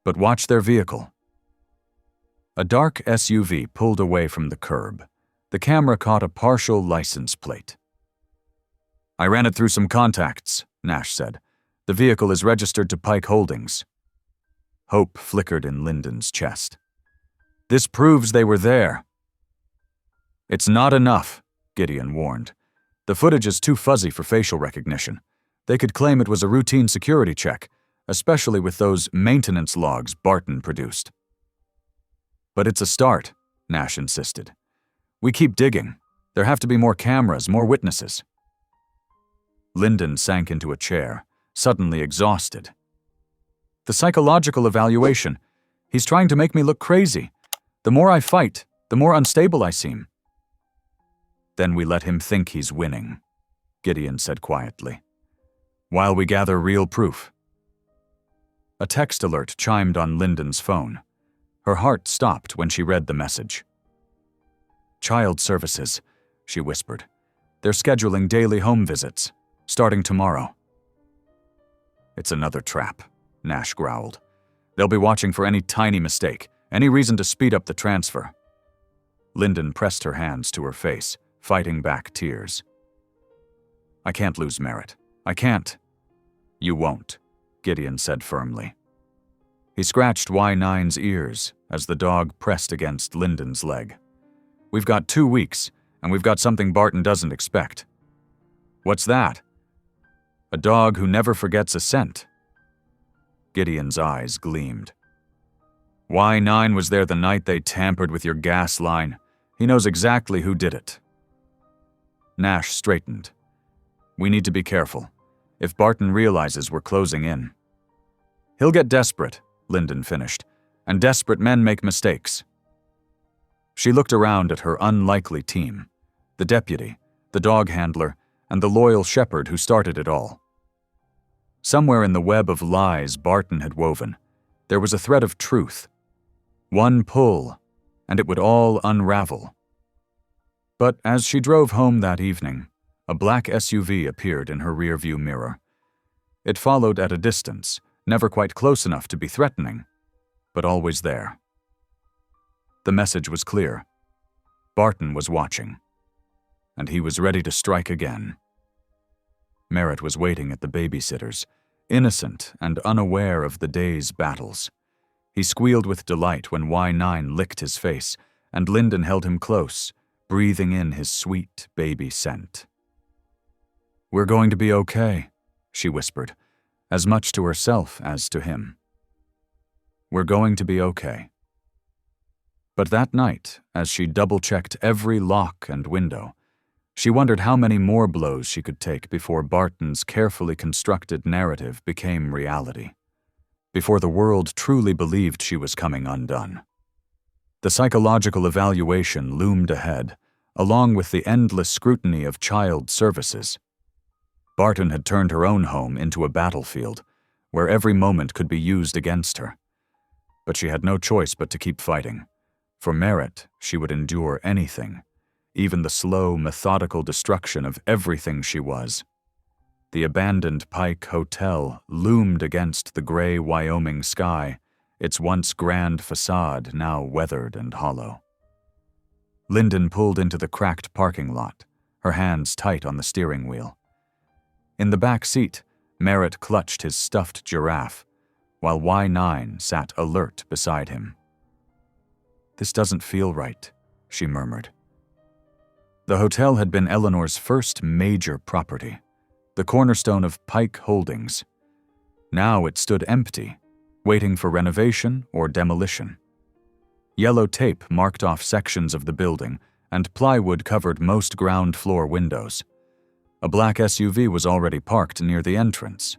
"But watch their vehicle." A dark SUV pulled away from the curb. The camera caught a partial license plate. "I ran it through some contacts," Nash said. "The vehicle is registered to Pike Holdings." Hope flickered in Lyndon's chest. "This proves they were there." "It's not enough," Gideon warned. "The footage is too fuzzy for facial recognition. They could claim it was a routine security check, especially with those maintenance logs Barton produced." "But it's a start," Nash insisted. "We keep digging. There have to be more cameras, more witnesses." Lyndon sank into a chair, suddenly exhausted. "The psychological evaluation. He's trying to make me look crazy. The more I fight, the more unstable I seem." "Then we let him think he's winning," Gideon said quietly, "while we gather real proof." A text alert chimed on Lyndon's phone. Her heart stopped when she read the message. "Child Services," she whispered. "They're scheduling daily home visits, starting tomorrow." "It's another trap," Nash growled. "They'll be watching for any tiny mistake, any reason to speed up the transfer." Lyndon pressed her hands to her face, fighting back tears. "I can't lose Merritt. I can't." "You won't," Gideon said firmly. He scratched Y9's ears as the dog pressed against Lyndon's leg. "We've got 2 weeks, and we've got something Barton doesn't expect." "What's that?" "A dog who never forgets a scent." Gideon's eyes gleamed. "Y9 was there the night they tampered with your gas line. He knows exactly who did it." Nash straightened. "We need to be careful. If Barton realizes we're closing in." "He'll get desperate," Lyndon finished, "and desperate men make mistakes." She looked around at her unlikely team, the deputy, the dog handler, and the loyal shepherd who started it all. Somewhere in the web of lies Barton had woven, there was a thread of truth. One pull, and it would all unravel. But as she drove home that evening, a black SUV appeared in her rearview mirror. It followed at a distance, never quite close enough to be threatening, but always there. The message was clear. Barton was watching, and he was ready to strike again. Merritt was waiting at the babysitter's, innocent and unaware of the day's battles. He squealed with delight when Y9 licked his face, and Lyndon held him close, breathing in his sweet baby scent. "We're going to be okay," she whispered, as much to herself as to him. "We're going to be okay." But that night, as she double-checked every lock and window, she wondered how many more blows she could take before Barton's carefully constructed narrative became reality, before the world truly believed she was coming undone. The psychological evaluation loomed ahead, along with the endless scrutiny of child services. Barton had turned her own home into a battlefield, where every moment could be used against her. But she had no choice but to keep fighting. For Merritt, she would endure anything, even the slow, methodical destruction of everything she was. The abandoned Pike Hotel loomed against the gray Wyoming sky, its once grand facade now weathered and hollow. Lyndon pulled into the cracked parking lot, her hands tight on the steering wheel. In the back seat, Merritt clutched his stuffed giraffe, while Y9 sat alert beside him. "This doesn't feel right," she murmured. The hotel had been Eleanor's first major property, the cornerstone of Pike Holdings. Now it stood empty, waiting for renovation or demolition. Yellow tape marked off sections of the building, and plywood covered most ground floor windows. A black SUV was already parked near the entrance.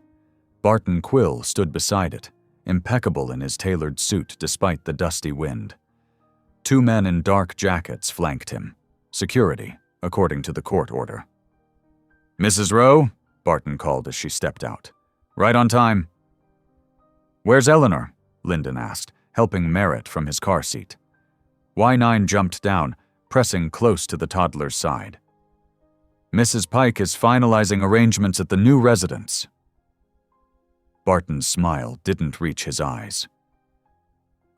Barton Quill stood beside it, impeccable in his tailored suit despite the dusty wind. 2 men in dark jackets flanked him. Security, according to the court order. "Mrs. Rowe?" Barton called as she stepped out. "Right on time." "Where's Eleanor?" Lyndon asked, helping Merritt from his car seat. Y9 jumped down, pressing close to the toddler's side. "Mrs. Pike is finalizing arrangements at the new residence." Barton's smile didn't reach his eyes.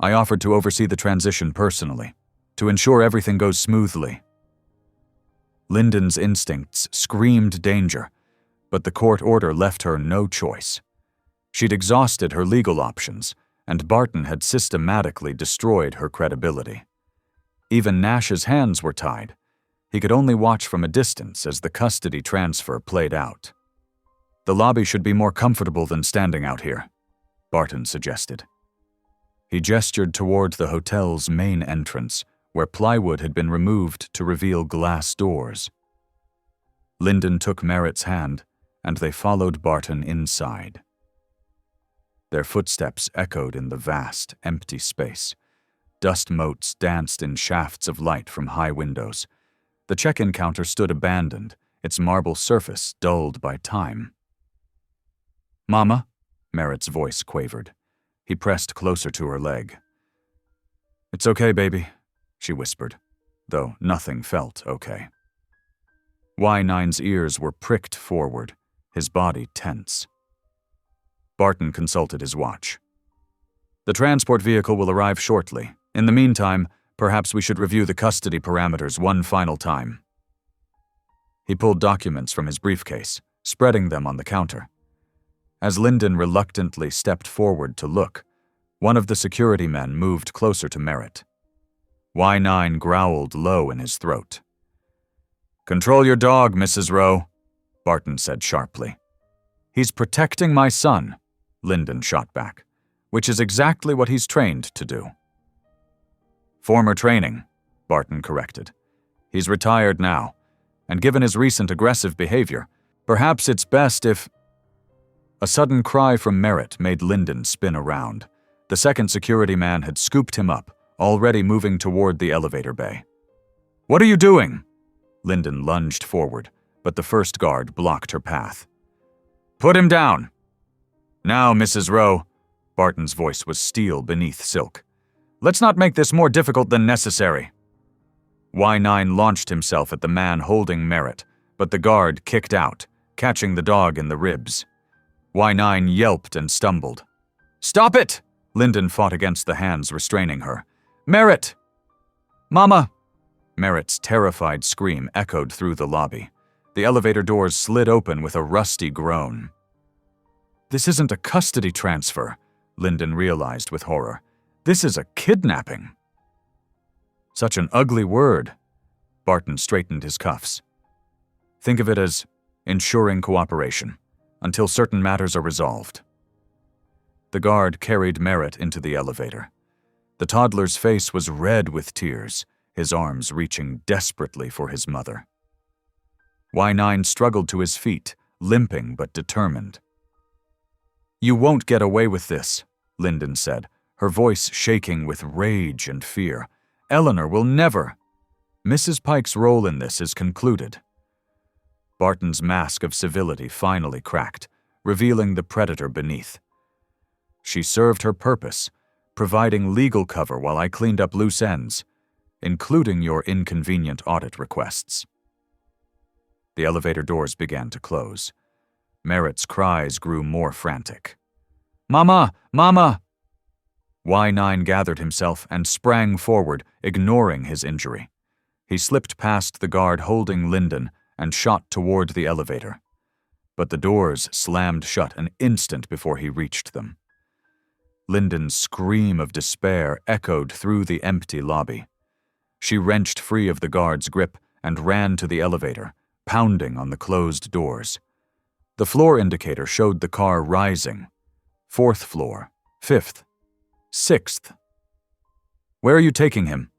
"I offered to oversee the transition personally, to ensure everything goes smoothly." Lyndon's instincts screamed danger, but the court order left her no choice. She'd exhausted her legal options, and Barton had systematically destroyed her credibility. Even Nash's hands were tied. He could only watch from a distance as the custody transfer played out. "The lobby should be more comfortable than standing out here," Barton suggested. He gestured toward the hotel's main entrance, where plywood had been removed to reveal glass doors. Lyndon took Merritt's hand, and they followed Barton inside. Their footsteps echoed in the vast, empty space. Dust motes danced in shafts of light from high windows. The check-in counter stood abandoned, its marble surface dulled by time. "Mama?" Merritt's voice quavered. He pressed closer to her leg. "It's okay, baby," she whispered, though nothing felt okay. Y9's ears were pricked forward, his body tense. Barton consulted his watch. "The transport vehicle will arrive shortly. In the meantime, perhaps we should review the custody parameters one final time." He pulled documents from his briefcase, spreading them on the counter. As Lyndon reluctantly stepped forward to look, one of the security men moved closer to Merritt. Y9 growled low in his throat. "Control your dog, Mrs. Rowe," Barton said sharply. "He's protecting my son," Lyndon shot back, "which is exactly what he's trained to do." "Former training," Barton corrected. "He's retired now, and given his recent aggressive behavior, perhaps it's best if—" A sudden cry from Merritt made Lyndon spin around. The second security man had scooped him up, already moving toward the elevator bay. "What are you doing?" Lyndon lunged forward, but the first guard blocked her path. "Put him down!" "Now, Mrs. Rowe," Barton's voice was steel beneath silk. "Let's not make this more difficult than necessary." Y9 launched himself at the man holding Merritt, but the guard kicked out, catching the dog in the ribs. Y9 yelped and stumbled. "Stop it!" Lyndon fought against the hands restraining her. "Merritt!" "Mama!" Merritt's terrified scream echoed through the lobby. The elevator doors slid open with a rusty groan. "This isn't a custody transfer," Lyndon realized with horror. "This is a kidnapping." "Such an ugly word." Barton straightened his cuffs. "Think of it as ensuring cooperation, until certain matters are resolved." The guard carried Merritt into the elevator. The toddler's face was red with tears, his arms reaching desperately for his mother. Y9 struggled to his feet, limping but determined. "You won't get away with this," Lyndon said, her voice shaking with rage and fear. "Eleanor will never—" "Mrs. Pike's role in this is concluded." Barton's mask of civility finally cracked, revealing the predator beneath. "She served her purpose, providing legal cover while I cleaned up loose ends, including your inconvenient audit requests." The elevator doors began to close. Merritt's cries grew more frantic. "Mama! Mama!" Y9 gathered himself and sprang forward, ignoring his injury. He slipped past the guard holding Lyndon and shot toward the elevator. But the doors slammed shut an instant before he reached them. Lyndon's scream of despair echoed through the empty lobby. She wrenched free of the guard's grip and ran to the elevator, pounding on the closed doors. The floor indicator showed the car rising. 4th floor, 5th, 6th. "Where are you taking him?"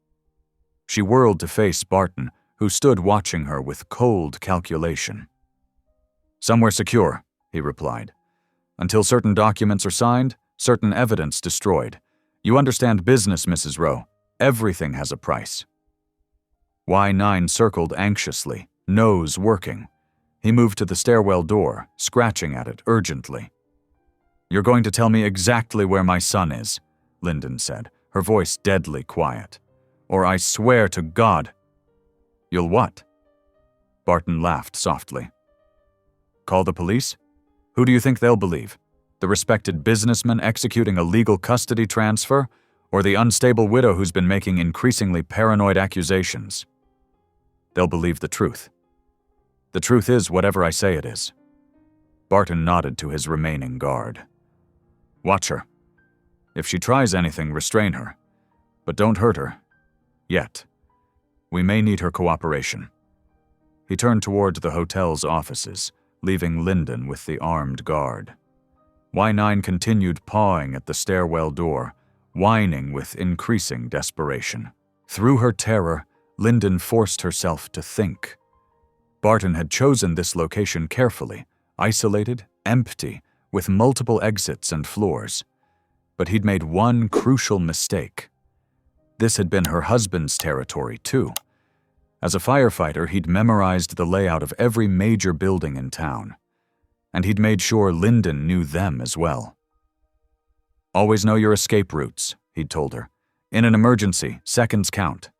She whirled to face Barton, who stood watching her with cold calculation. "Somewhere secure," he replied. "Until certain documents are signed, certain evidence destroyed. You understand business, Mrs. Rowe. Everything has a price." Y9 circled anxiously, nose working. He moved to the stairwell door, scratching at it urgently. "You're going to tell me exactly where my son is," Lyndon said, her voice deadly quiet. "Or I swear to God—" "You'll what?" Barton laughed softly. "Call the police? Who do you think they'll believe? The respected businessman executing a legal custody transfer, or the unstable widow who's been making increasingly paranoid accusations? They'll believe the truth. The truth is whatever I say it is." Barton nodded to his remaining guard. "Watch her. If she tries anything, restrain her. But don't hurt her. Yet. We may need her cooperation." He turned toward the hotel's offices, leaving Lyndon with the armed guard. Y9 continued pawing at the stairwell door, whining with increasing desperation. Through her terror, Lyndon forced herself to think. Barton had chosen this location carefully, isolated, empty, with multiple exits and floors. But he'd made one crucial mistake. This had been her husband's territory, too. As a firefighter, he'd memorized the layout of every major building in town. And he'd made sure Lyndon knew them as well. "Always know your escape routes," he'd told her. "In an emergency, seconds count."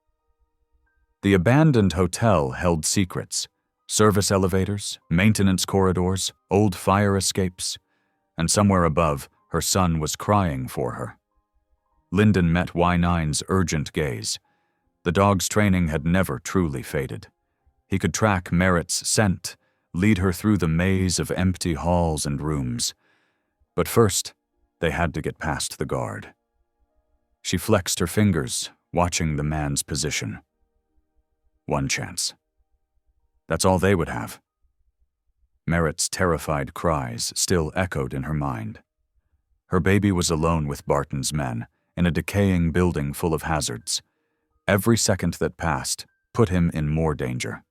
The abandoned hotel held secrets: service elevators, maintenance corridors, old fire escapes, and somewhere above, her son was crying for her. Lyndon met Y9's urgent gaze. The dog's training had never truly faded. He could track Merritt's scent, lead her through the maze of empty halls and rooms. But first, they had to get past the guard. She flexed her fingers, watching the man's position. One chance. That's all they would have. Merritt's terrified cries still echoed in her mind. Her baby was alone with Barton's men, in a decaying building full of hazards. Every second that passed put him in more danger.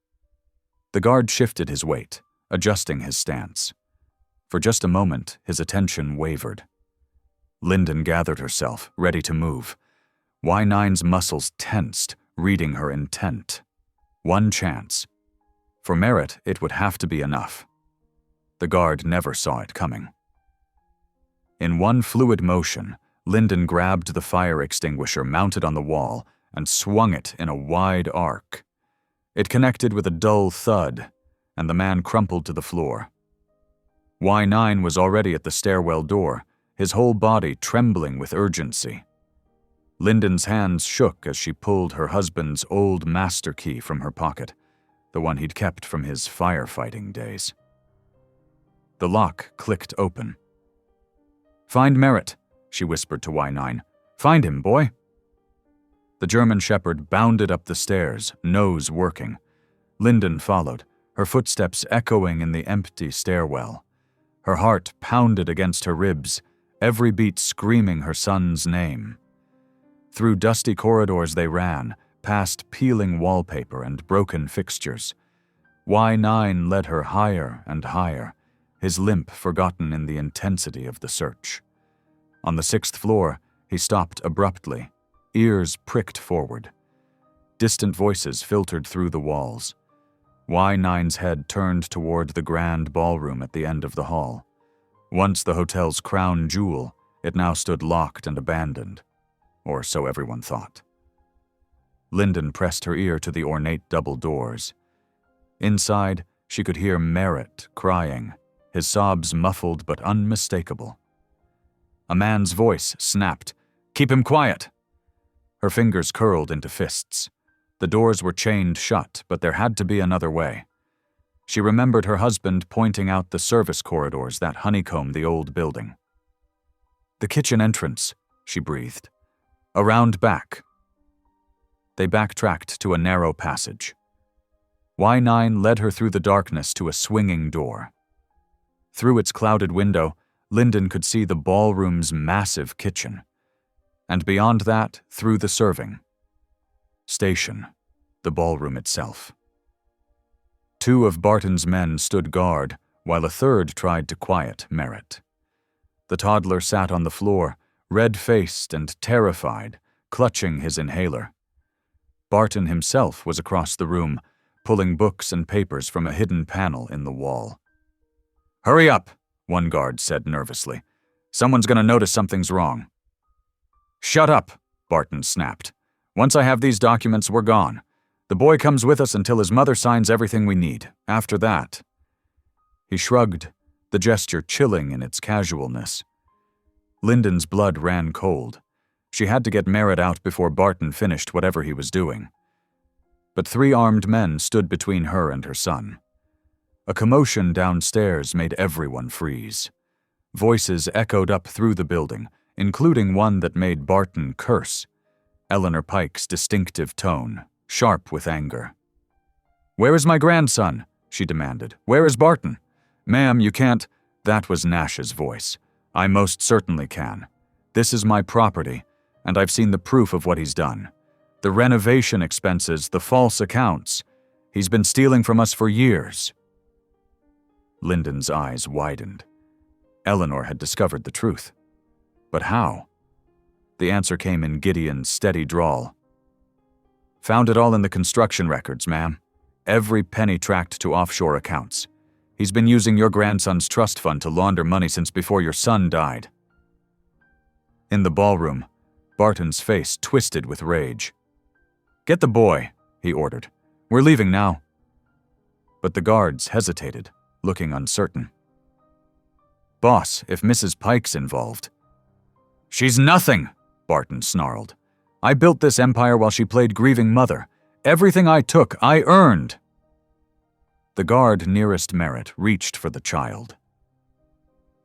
The guard shifted his weight, adjusting his stance. For just a moment, his attention wavered. Lyndon gathered herself, ready to move. Y9's muscles tensed, reading her intent. One chance. For Merritt, it would have to be enough. The guard never saw it coming. In one fluid motion, Lyndon grabbed the fire extinguisher mounted on the wall and swung it in a wide arc. It connected with a dull thud, and the man crumpled to the floor. Y9 was already at the stairwell door, his whole body trembling with urgency. Lyndon's hands shook as she pulled her husband's old master key from her pocket, the one he'd kept from his firefighting days. The lock clicked open. "Find Merritt," she whispered to Y9. "Find him, boy." The German shepherd bounded up the stairs, nose working. Lyndon followed, her footsteps echoing in the empty stairwell. Her heart pounded against her ribs, every beat screaming her son's name. Through dusty corridors they ran, past peeling wallpaper and broken fixtures. Y9 led her higher and higher, his limp forgotten in the intensity of the search. On the 6th floor, he stopped abruptly, ears pricked forward. Distant voices filtered through the walls. Y9's head turned toward the grand ballroom at the end of the hall. Once the hotel's crown jewel, it now stood locked and abandoned, or so everyone thought. Lyndon pressed her ear to the ornate double doors. Inside, she could hear Merritt crying, his sobs muffled but unmistakable. A man's voice snapped, "Keep him quiet!" Her fingers curled into fists. The doors were chained shut, but there had to be another way. She remembered her husband pointing out the service corridors that honeycombed the old building. "The kitchen entrance," she breathed. "Around back." They backtracked to a narrow passage. Y9 led her through the darkness to a swinging door. Through its clouded window, Lyndon could see the ballroom's massive kitchen. And beyond that, through the serving station, the ballroom itself. 2 of Barton's men stood guard, while a third tried to quiet Merritt. The toddler sat on the floor, red-faced and terrified, clutching his inhaler. Barton himself was across the room, pulling books and papers from a hidden panel in the wall. "Hurry up," one guard said nervously. "Someone's going to notice something's wrong." "Shut up," Barton snapped. "Once I have these documents, we're gone. The boy comes with us until his mother signs everything we need. After that—" He shrugged, the gesture chilling in its casualness. Lyndon's blood ran cold. She had to get Merritt out before Barton finished whatever he was doing. But 3 armed men stood between her and her son. A commotion downstairs made everyone freeze. Voices echoed up through the building, including one that made Barton curse. Eleanor Pike's distinctive tone, sharp with anger. "Where is my grandson?" she demanded. "Where is Barton?" "Ma'am, you can't—" That was Nash's voice. "I most certainly can. This is my property, and I've seen the proof of what he's done. The renovation expenses, the false accounts. He's been stealing from us for years." Lyndon's eyes widened. Eleanor had discovered the truth. But how? The answer came in Gideon's steady drawl. Found it all in the construction records, ma'am. Every penny tracked to offshore accounts. He's been using your grandson's trust fund to launder money since before your son died." In the ballroom, Barton's face twisted with rage. "Get the boy," he ordered. "We're leaving now." But the guards hesitated, looking uncertain. "Boss, if Mrs. Pike's involved—" "She's nothing," Barton snarled. "I built this empire while she played grieving mother. Everything I took, I earned." The guard nearest Merritt reached for the child.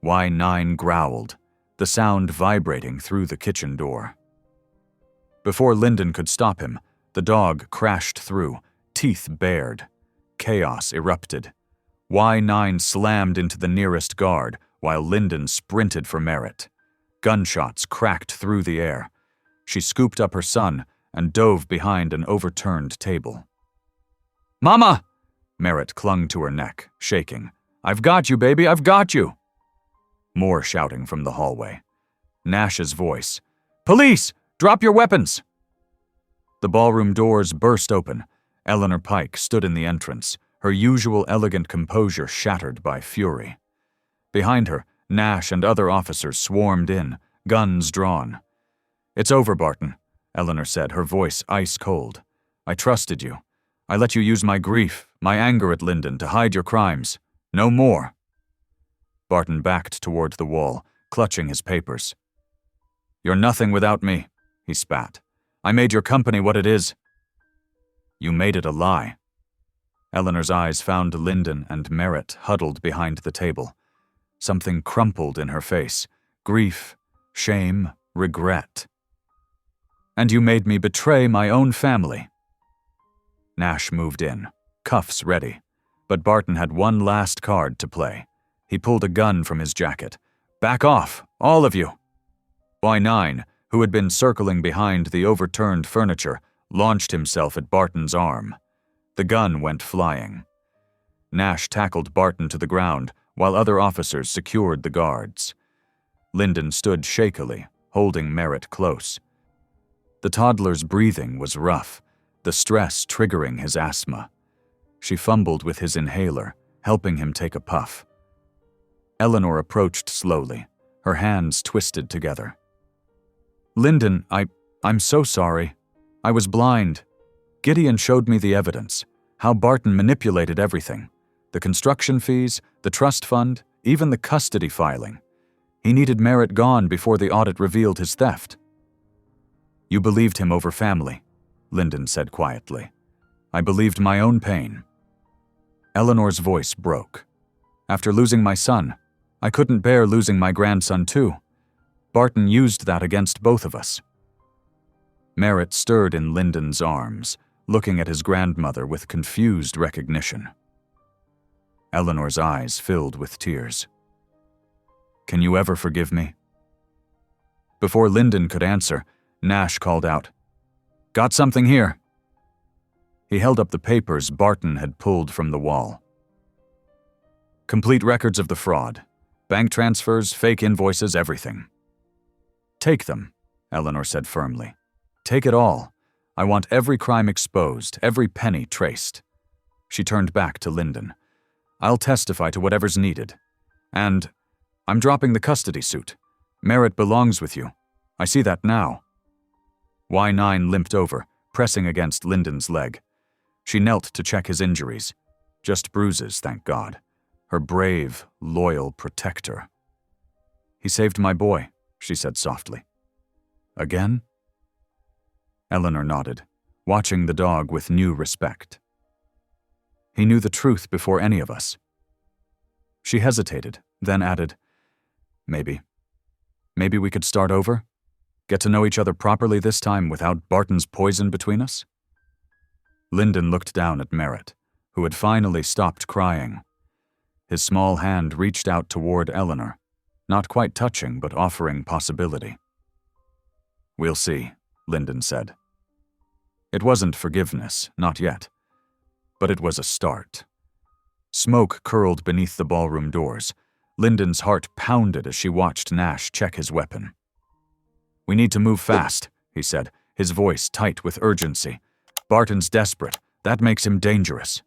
Y9 growled, the sound vibrating through the kitchen door. Before Lyndon could stop him, the dog crashed through, teeth bared. Chaos erupted. Y9 slammed into the nearest guard, while Lyndon sprinted for Merritt. Gunshots cracked through the air. She scooped up her son and dove behind an overturned table. "Mama!" Merritt clung to her neck, shaking. "I've got you, baby, I've got you!" More shouting from the hallway. Nash's voice. "Police! Drop your weapons!" The ballroom doors burst open. Eleanor Pike stood in the entrance, her usual elegant composure shattered by fury. Behind her, Nash and other officers swarmed in, guns drawn. "It's over, Barton," Eleanor said, her voice ice cold. "I trusted you. I let you use my grief, my anger at Lyndon to hide your crimes. No more." Barton backed toward the wall, clutching his papers. "You're nothing without me," he spat. "I made your company what it is." "You made it a lie." Eleanor's eyes found Lyndon and Merritt huddled behind the table. Something crumpled in her face. Grief, shame, regret. "And you made me betray my own family." Nash moved in, cuffs ready, but Barton had one last card to play. He pulled a gun from his jacket. "Back off, all of you!" Y9, who had been circling behind the overturned furniture, launched himself at Barton's arm. The gun went flying. Nash tackled Barton to the ground, while other officers secured the guards. Lyndon stood shakily, holding Merritt close. The toddler's breathing was rough, the stress triggering his asthma. She fumbled with his inhaler, helping him take a puff. Eleanor approached slowly, her hands twisted together. "Lyndon, I'm so sorry. I was blind. Gideon showed me the evidence, how Barton manipulated everything. The construction fees, the trust fund, even the custody filing. He needed Merritt gone before the audit revealed his theft." "You believed him over family," Lyndon said quietly. "I believed my own pain." Eleanor's voice broke. "After losing my son, I couldn't bear losing my grandson too. Barton used that against both of us." Merritt stirred in Lyndon's arms, looking at his grandmother with confused recognition. Eleanor's eyes filled with tears. "Can you ever forgive me?" Before Lyndon could answer, Nash called out, "Got something here." He held up the papers Barton had pulled from the wall. "Complete records of the fraud. Bank transfers, fake invoices, everything." "Take them," Eleanor said firmly. "Take it all. I want every crime exposed, every penny traced." She turned back to Lyndon. "I'll testify to whatever's needed. And I'm dropping the custody suit. Merritt belongs with you. I see that now." Y9 limped over, pressing against Lyndon's leg. She knelt to check his injuries. Just bruises, thank God. Her brave, loyal protector. "He saved my boy," she said softly. "Again?" Eleanor nodded, watching the dog with new respect. "He knew the truth before any of us." She hesitated, then added, Maybe we could start over? Get to know each other properly this time without Barton's poison between us?" Lyndon looked down at Merritt, who had finally stopped crying. His small hand reached out toward Eleanor, not quite touching but offering possibility. "We'll see," Lyndon said. It wasn't forgiveness, not yet. But it was a start. Smoke curled beneath the ballroom doors. Lyndon's heart pounded as she watched Nash check his weapon. "We need to move fast," he said, his voice tight with urgency. Barton's desperate. That makes him dangerous.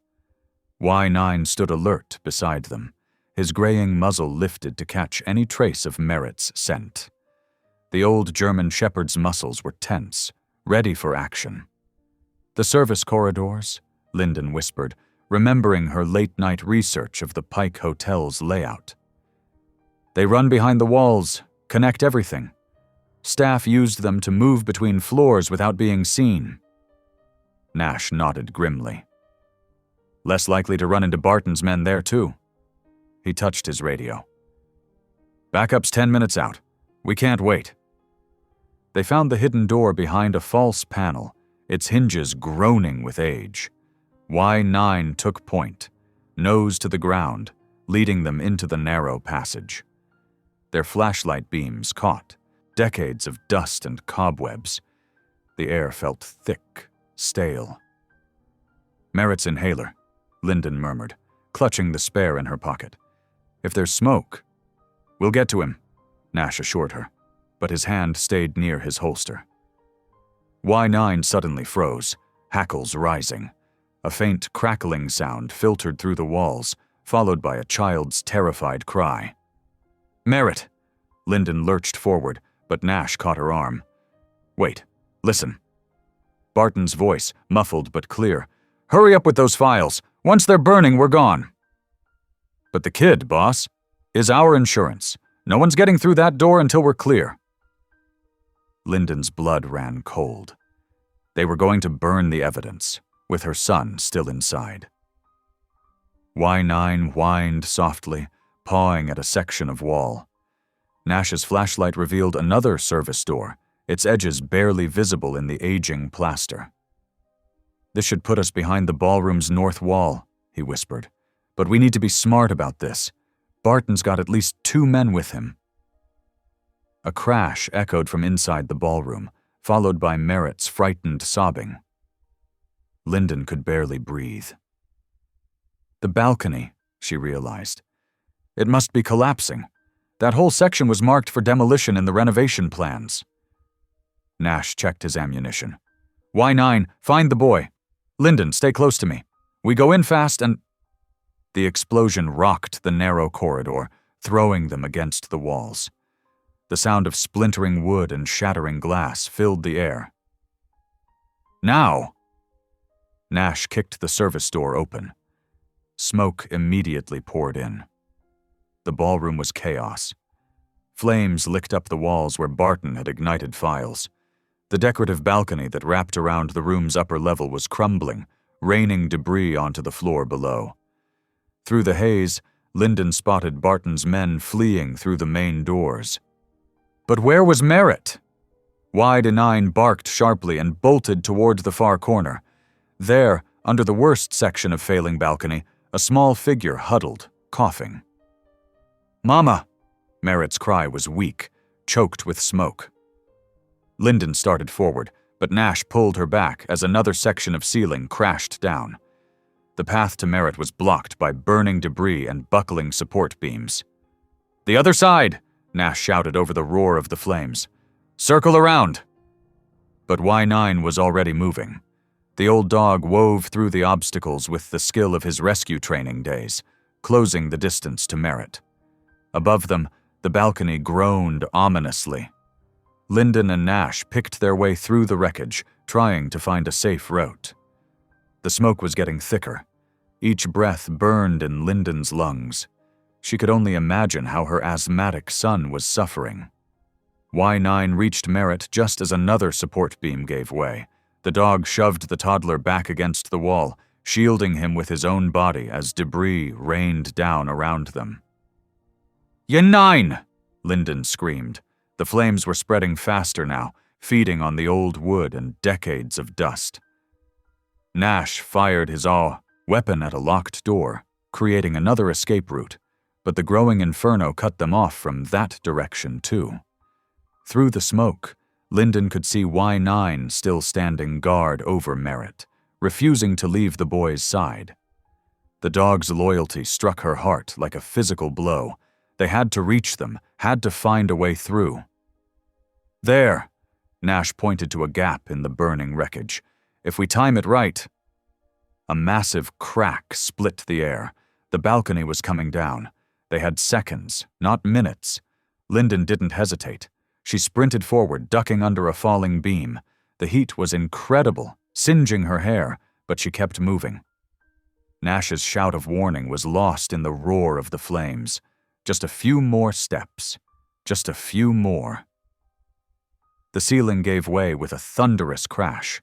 Y9 stood alert beside them, his graying muzzle lifted to catch any trace of Merritt's scent. The old German shepherd's muscles were tense, ready for action. "The service corridors," Lyndon whispered, remembering her late-night research of the Pike Hotel's layout. "They run behind the walls, connect everything. Staff used them to move between floors without being seen." Nash nodded grimly. "Less likely to run into Barton's men there, too." He touched his radio. "Backup's 10 minutes out. We can't wait." They found the hidden door behind a false panel, its hinges groaning with age. Y9 took point, nose to the ground, leading them into the narrow passage. Their flashlight beams caught decades of dust and cobwebs. The air felt thick, stale. "Merritt's inhaler," Lyndon murmured, clutching the spare in her pocket. "If there's smoke—" "We'll get to him," Nash assured her, but his hand stayed near his holster. Y9 suddenly froze, hackles rising. A faint crackling sound filtered through the walls, followed by a child's terrified cry. "Merritt!" Lyndon lurched forward, but Nash caught her arm. "Wait, listen." Barton's voice, muffled but clear. "Hurry up with those files. Once they're burning, we're gone." "But the kid, boss, is our insurance. No one's getting through that door until we're clear." Lyndon's blood ran cold. They were going to burn the evidence, with her son still inside. Y9 whined softly, pawing at a section of wall. Nash's flashlight revealed another service door, its edges barely visible in the aging plaster. "This should put us behind the ballroom's north wall," he whispered. "But we need to be smart about this. Barton's got at least 2 men with him." A crash echoed from inside the ballroom, followed by Merritt's frightened sobbing. Lyndon could barely breathe. The balcony, she realized. It must be collapsing. That whole section was marked for demolition in the renovation plans. Nash checked his ammunition. "Y9, find the boy. Lyndon, stay close to me. We go in fast and—" The explosion rocked the narrow corridor, throwing them against the walls. The sound of splintering wood and shattering glass filled the air. "Now!" Nash kicked the service door open. Smoke immediately poured in. The ballroom was chaos. Flames licked up the walls where Barton had ignited files. The decorative balcony that wrapped around the room's upper level was crumbling, raining debris onto the floor below. Through the haze, Lyndon spotted Barton's men fleeing through the main doors. But where was Merritt? Y9 barked sharply and bolted toward the far corner. There, under the worst section of failing balcony, a small figure huddled, coughing. "Mama!" Merritt's cry was weak, choked with smoke. Lyndon started forward, but Nash pulled her back as another section of ceiling crashed down. The path to Merritt was blocked by burning debris and buckling support beams. "The other side!" Nash shouted over the roar of the flames. "Circle around!" But Y9 was already moving. The old dog wove through the obstacles with the skill of his rescue training days, closing the distance to Merritt. Above them, the balcony groaned ominously. Lyndon and Nash picked their way through the wreckage, trying to find a safe route. The smoke was getting thicker. Each breath burned in Lyndon's lungs. She could only imagine how her asthmatic son was suffering. Y9 reached Merritt just as another support beam gave way. The dog shoved the toddler back against the wall, shielding him with his own body as debris rained down around them. "Y9!" Lyndon screamed. The flames were spreading faster now, feeding on the old wood and decades of dust. Nash fired his weapon at a locked door, creating another escape route, but the growing inferno cut them off from that direction too. Through the smoke, Lyndon could see Y9 still standing guard over Merritt, refusing to leave the boy's side. The dog's loyalty struck her heart like a physical blow. They had to reach them, had to find a way through. "There!" Nash pointed to a gap in the burning wreckage. If we time it right. A massive crack split the air. The balcony was coming down. They had seconds, not minutes. Lyndon didn't hesitate. She sprinted forward, ducking under a falling beam. The heat was incredible, singeing her hair, but she kept moving. Nash's shout of warning was lost in the roar of the flames. Just a few more steps. Just a few more. The ceiling gave way with a thunderous crash.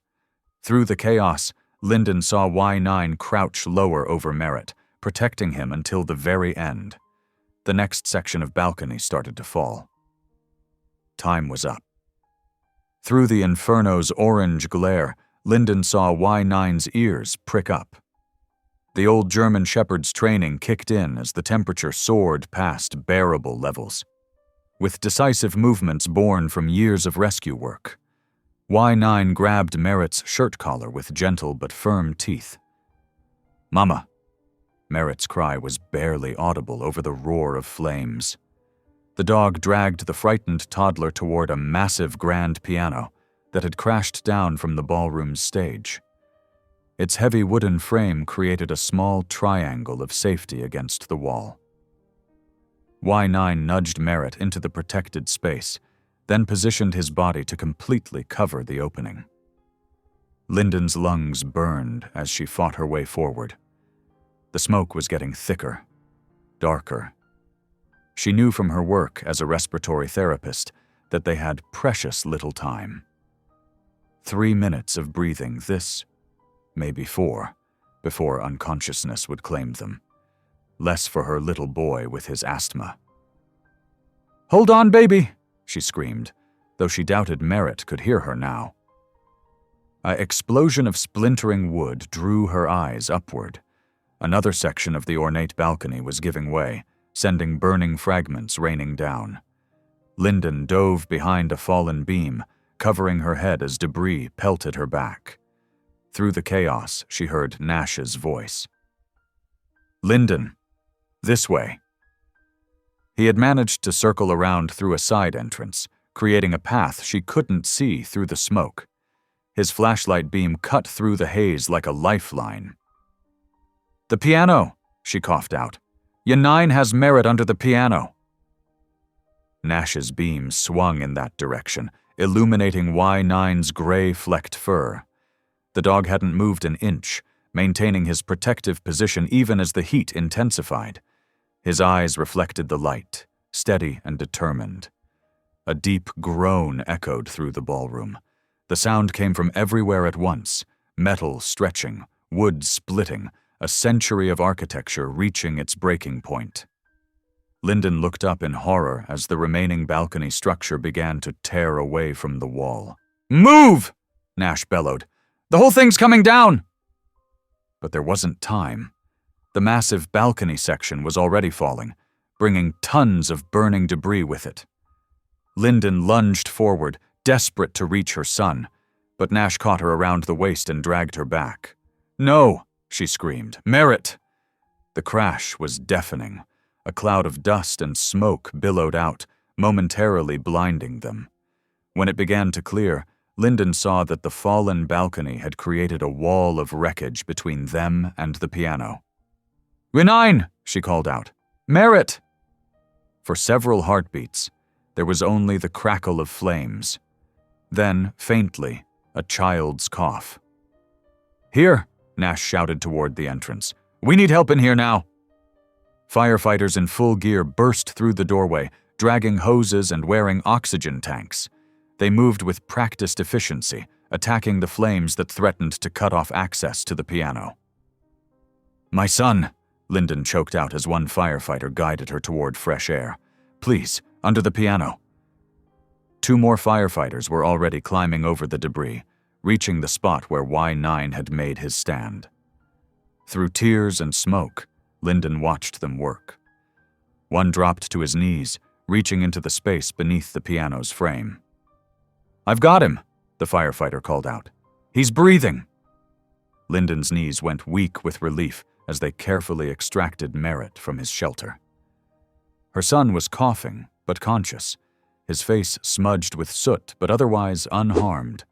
Through the chaos, Lyndon saw Y9 crouch lower over Merritt, protecting him until the very end. The next section of balcony started to fall. Time was up. Through the inferno's orange glare, Lyndon saw Y9's ears prick up. The old German Shepherd's training kicked in as the temperature soared past bearable levels. With decisive movements born from years of rescue work, Y9 grabbed Merritt's shirt collar with gentle but firm teeth. "Mama!" Merritt's cry was barely audible over the roar of flames. The dog dragged the frightened toddler toward a massive grand piano that had crashed down from the ballroom's stage. Its heavy wooden frame created a small triangle of safety against the wall. Y9 nudged Merritt into the protected space, then positioned his body to completely cover the opening. Lyndon's lungs burned as she fought her way forward. The smoke was getting thicker, darker. She knew from her work as a respiratory therapist that they had precious little time. 3 minutes of breathing, this, maybe 4, before unconsciousness would claim them. Less for her little boy with his asthma. "Hold on, baby!" she screamed, though she doubted Merritt could hear her now. An explosion of splintering wood drew her eyes upward. Another section of the ornate balcony was giving way, sending burning fragments raining down. Lyndon dove behind a fallen beam, covering her head as debris pelted her back. Through the chaos, she heard Nash's voice. "Lyndon, this way." He had managed to circle around through a side entrance, creating a path she couldn't see through the smoke. His flashlight beam cut through the haze like a lifeline. "The piano," she coughed out. "Y9 has Merritt under the piano." Nash's beam swung in that direction, illuminating Y9's gray-flecked fur. The dog hadn't moved an inch, maintaining his protective position even as the heat intensified. His eyes reflected the light, steady and determined. A deep groan echoed through the ballroom. The sound came from everywhere at once, metal stretching, wood splitting, a century of architecture reaching its breaking point. Lyndon looked up in horror as the remaining balcony structure began to tear away from the wall. "Move!" Nash bellowed. "The whole thing's coming down!" But there wasn't time. The massive balcony section was already falling, bringing tons of burning debris with it. Lyndon lunged forward, desperate to reach her son, but Nash caught her around the waist and dragged her back. "No!" she screamed. "Merritt!" The crash was deafening. A cloud of dust and smoke billowed out, momentarily blinding them. When it began to clear, Lyndon saw that the fallen balcony had created a wall of wreckage between them and the piano. "Y9!" she called out. "Merritt!" For several heartbeats, there was only the crackle of flames. Then, faintly, a child's cough. "Here!" Nash shouted toward the entrance. "We need help in here now!" Firefighters in full gear burst through the doorway, dragging hoses and wearing oxygen tanks. They moved with practiced efficiency, attacking the flames that threatened to cut off access to the piano. "My son," Lyndon choked out as one firefighter guided her toward fresh air. "Please, under the piano." 2 more firefighters were already climbing over the debris, reaching the spot where Y9 had made his stand. Through tears and smoke, Lyndon watched them work. One dropped to his knees, reaching into the space beneath the piano's frame. "I've got him," the firefighter called out. "He's breathing." Lyndon's knees went weak with relief as they carefully extracted Merritt from his shelter. Her son was coughing, but conscious, his face smudged with soot but otherwise unharmed.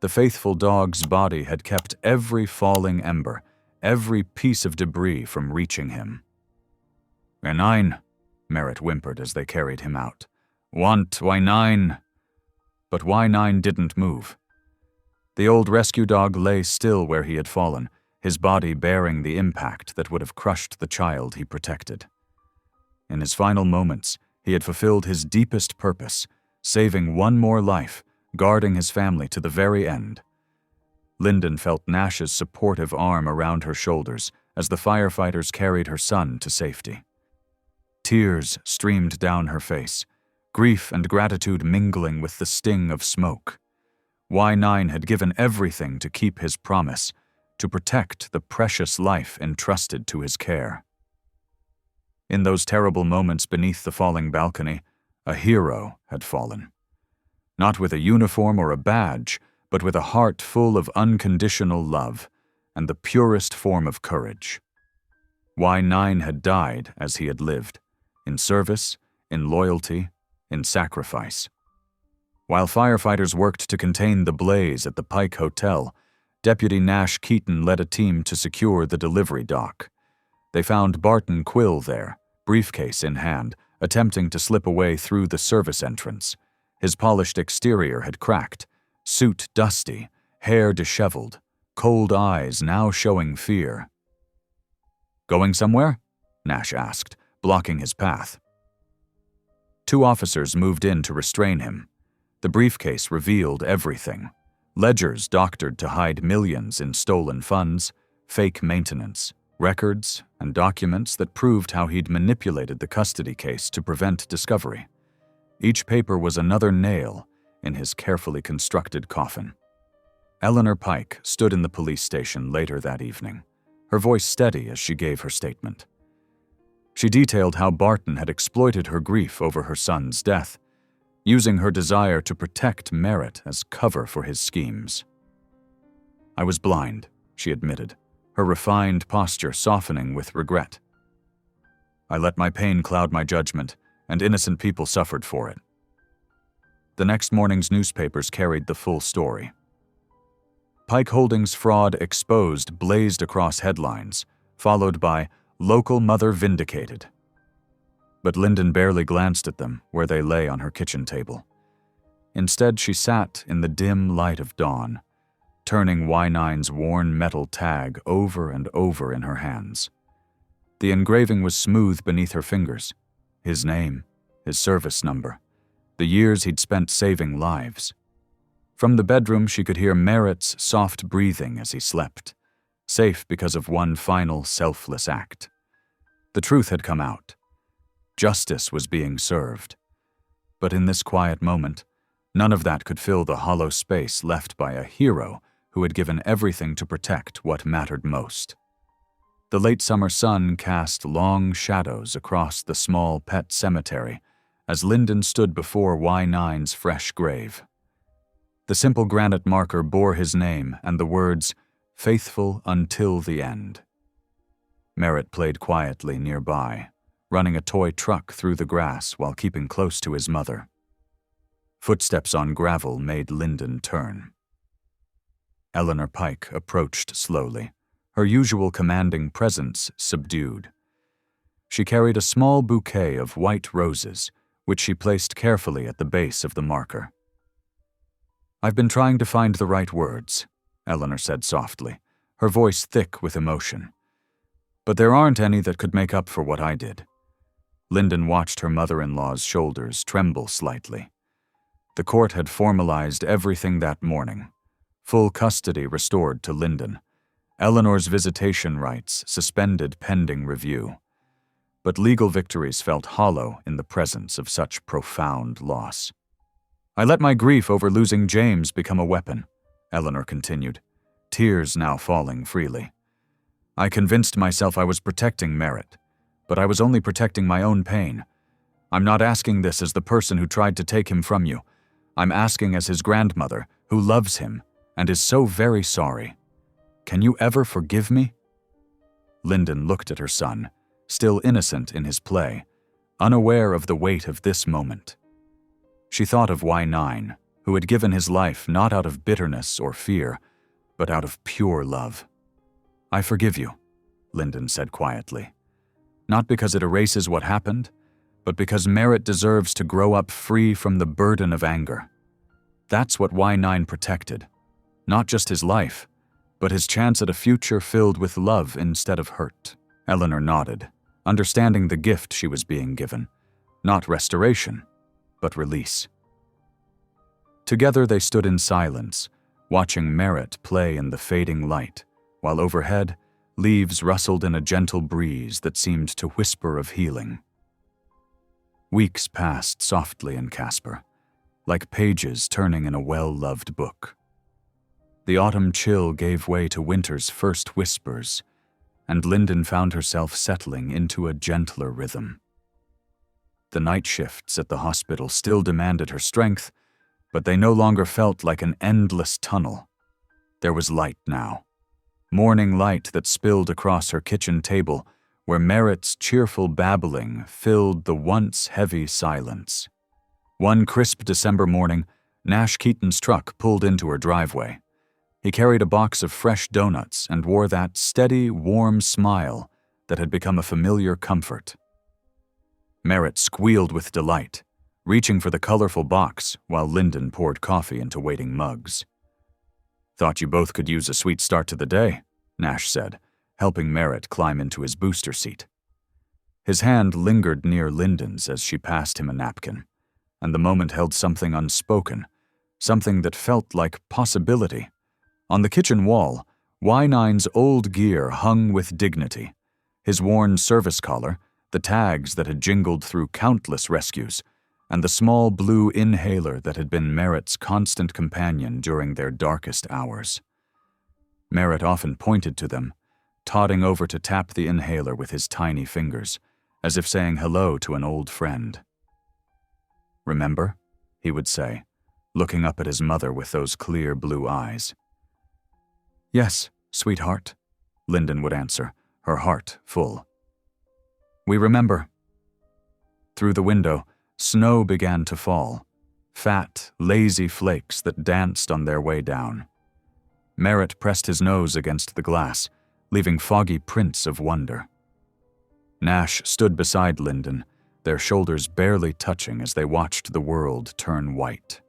The faithful dog's body had kept every falling ember, every piece of debris from reaching him. "Nine," Merritt whimpered as they carried him out. "Want, why nine?" But Y9 didn't move. The old rescue dog lay still where he had fallen, his body bearing the impact that would have crushed the child he protected. In his final moments, he had fulfilled his deepest purpose, saving one more life, guarding his family to the very end. Lyndon felt Nash's supportive arm around her shoulders as the firefighters carried her son to safety. Tears streamed down her face, grief and gratitude mingling with the sting of smoke. Y9 had given everything to keep his promise, to protect the precious life entrusted to his care. In those terrible moments beneath the falling balcony, a hero had fallen. Not with a uniform or a badge, but with a heart full of unconditional love and the purest form of courage. Y9 had died as he had lived, in service, in loyalty, in sacrifice. While firefighters worked to contain the blaze at the Pike Hotel, Deputy Nash Keaton led a team to secure the delivery dock. They found Barton Quill there, briefcase in hand, attempting to slip away through the service entrance. His polished exterior had cracked, suit dusty, hair disheveled, cold eyes now showing fear. "Going somewhere?" Nash asked, blocking his path. Two officers moved in to restrain him. The briefcase revealed everything. Ledgers doctored to hide millions in stolen funds, fake maintenance, records, and documents that proved how he'd manipulated the custody case to prevent discovery. Each paper was another nail in his carefully constructed coffin. Eleanor Pike stood in the police station later that evening, her voice steady as she gave her statement. She detailed how Barton had exploited her grief over her son's death, using her desire to protect Merritt as cover for his schemes. "I was blind," she admitted, her refined posture softening with regret. "I let my pain cloud my judgment, and innocent people suffered for it." The next morning's newspapers carried the full story. Pike Holdings fraud exposed blazed across headlines, followed by "Local Mother Vindicated." But Lyndon barely glanced at them where they lay on her kitchen table. Instead, she sat in the dim light of dawn, turning Y9's worn metal tag over and over in her hands. The engraving was smooth beneath her fingers. His name, his service number, the years he'd spent saving lives. From the bedroom, she could hear Merritt's soft breathing as he slept, safe because of one final selfless act. The truth had come out. Justice was being served. But in this quiet moment, none of that could fill the hollow space left by a hero who had given everything to protect what mattered most. The late summer sun cast long shadows across the small pet cemetery as Lyndon stood before Y9's fresh grave. The simple granite marker bore his name and the words, "Faithful until the end." Merritt played quietly nearby, running a toy truck through the grass while keeping close to his mother. Footsteps on gravel made Lyndon turn. Eleanor Pike approached slowly, her usual commanding presence subdued. She carried a small bouquet of white roses, which she placed carefully at the base of the marker. "I've been trying to find the right words," Eleanor said softly, her voice thick with emotion. "But there aren't any that could make up for what I did." Lyndon watched her mother-in-law's shoulders tremble slightly. The court had formalized everything that morning. Full custody restored to Lyndon. Eleanor's visitation rights suspended pending review. But legal victories felt hollow in the presence of such profound loss. "I let my grief over losing James become a weapon," Eleanor continued, tears now falling freely. "I convinced myself I was protecting Merritt, but I was only protecting my own pain. I'm not asking this as the person who tried to take him from you. I'm asking as his grandmother, who loves him and is so very sorry. Can you ever forgive me?" Lyndon looked at her son, still innocent in his play, unaware of the weight of this moment. She thought of Y9, who had given his life not out of bitterness or fear, but out of pure love. "I forgive you," Lyndon said quietly. "Not because it erases what happened, but because Merritt deserves to grow up free from the burden of anger. That's what Y9 protected. Not just his life, but his chance at a future filled with love instead of hurt." Eleanor nodded, understanding the gift she was being given. Not restoration, but release. Together they stood in silence, watching Merritt play in the fading light, while overhead, leaves rustled in a gentle breeze that seemed to whisper of healing. Weeks passed softly in Casper, like pages turning in a well-loved book. The autumn chill gave way to winter's first whispers, and Lyndon found herself settling into a gentler rhythm. The night shifts at the hospital still demanded her strength, but they no longer felt like an endless tunnel. There was light now. Morning light that spilled across her kitchen table, where Merritt's cheerful babbling filled the once heavy silence. One crisp December morning, Nash Keaton's truck pulled into her driveway. He carried a box of fresh donuts and wore that steady, warm smile that had become a familiar comfort. Merritt squealed with delight, reaching for the colorful box while Lyndon poured coffee into waiting mugs. "Thought you both could use a sweet start to the day," Nash said, helping Merritt climb into his booster seat. His hand lingered near Lyndon's as she passed him a napkin, and the moment held something unspoken, something that felt like possibility. On the kitchen wall, Y9's old gear hung with dignity. His worn service collar, the tags that had jingled through countless rescues, and the small blue inhaler that had been Merritt's constant companion during their darkest hours. Merritt often pointed to them, todding over to tap the inhaler with his tiny fingers, as if saying hello to an old friend. "Remember?" he would say, looking up at his mother with those clear blue eyes. "Yes, sweetheart," Lyndon would answer, her heart full. "We remember." Through the window, snow began to fall, fat, lazy flakes that danced on their way down. Merritt pressed his nose against the glass, leaving foggy prints of wonder. Nash stood beside Lyndon, their shoulders barely touching as they watched the world turn white.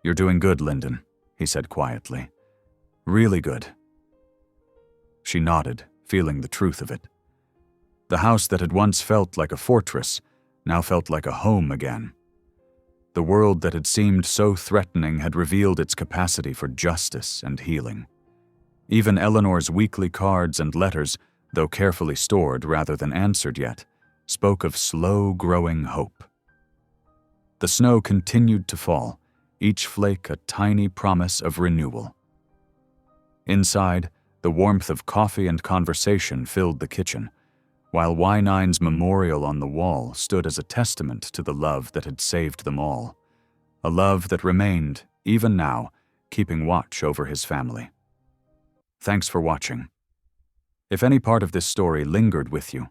"You're doing good, Lyndon," he said quietly. "Really good." She nodded, feeling the truth of it. The house that had once felt like a fortress now felt like a home again. The world that had seemed so threatening had revealed its capacity for justice and healing. Even Eleanor's weekly cards and letters, though carefully stored rather than answered yet, spoke of slow-growing hope. The snow continued to fall, each flake a tiny promise of renewal. Inside, the warmth of coffee and conversation filled the kitchen, while Y9's memorial on the wall stood as a testament to the love that had saved them all, a love that remained, even now, keeping watch over his family. Thanks for watching. If any part of this story lingered with you,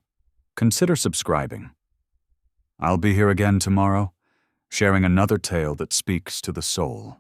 consider subscribing. I'll be here again tomorrow, sharing another tale that speaks to the soul.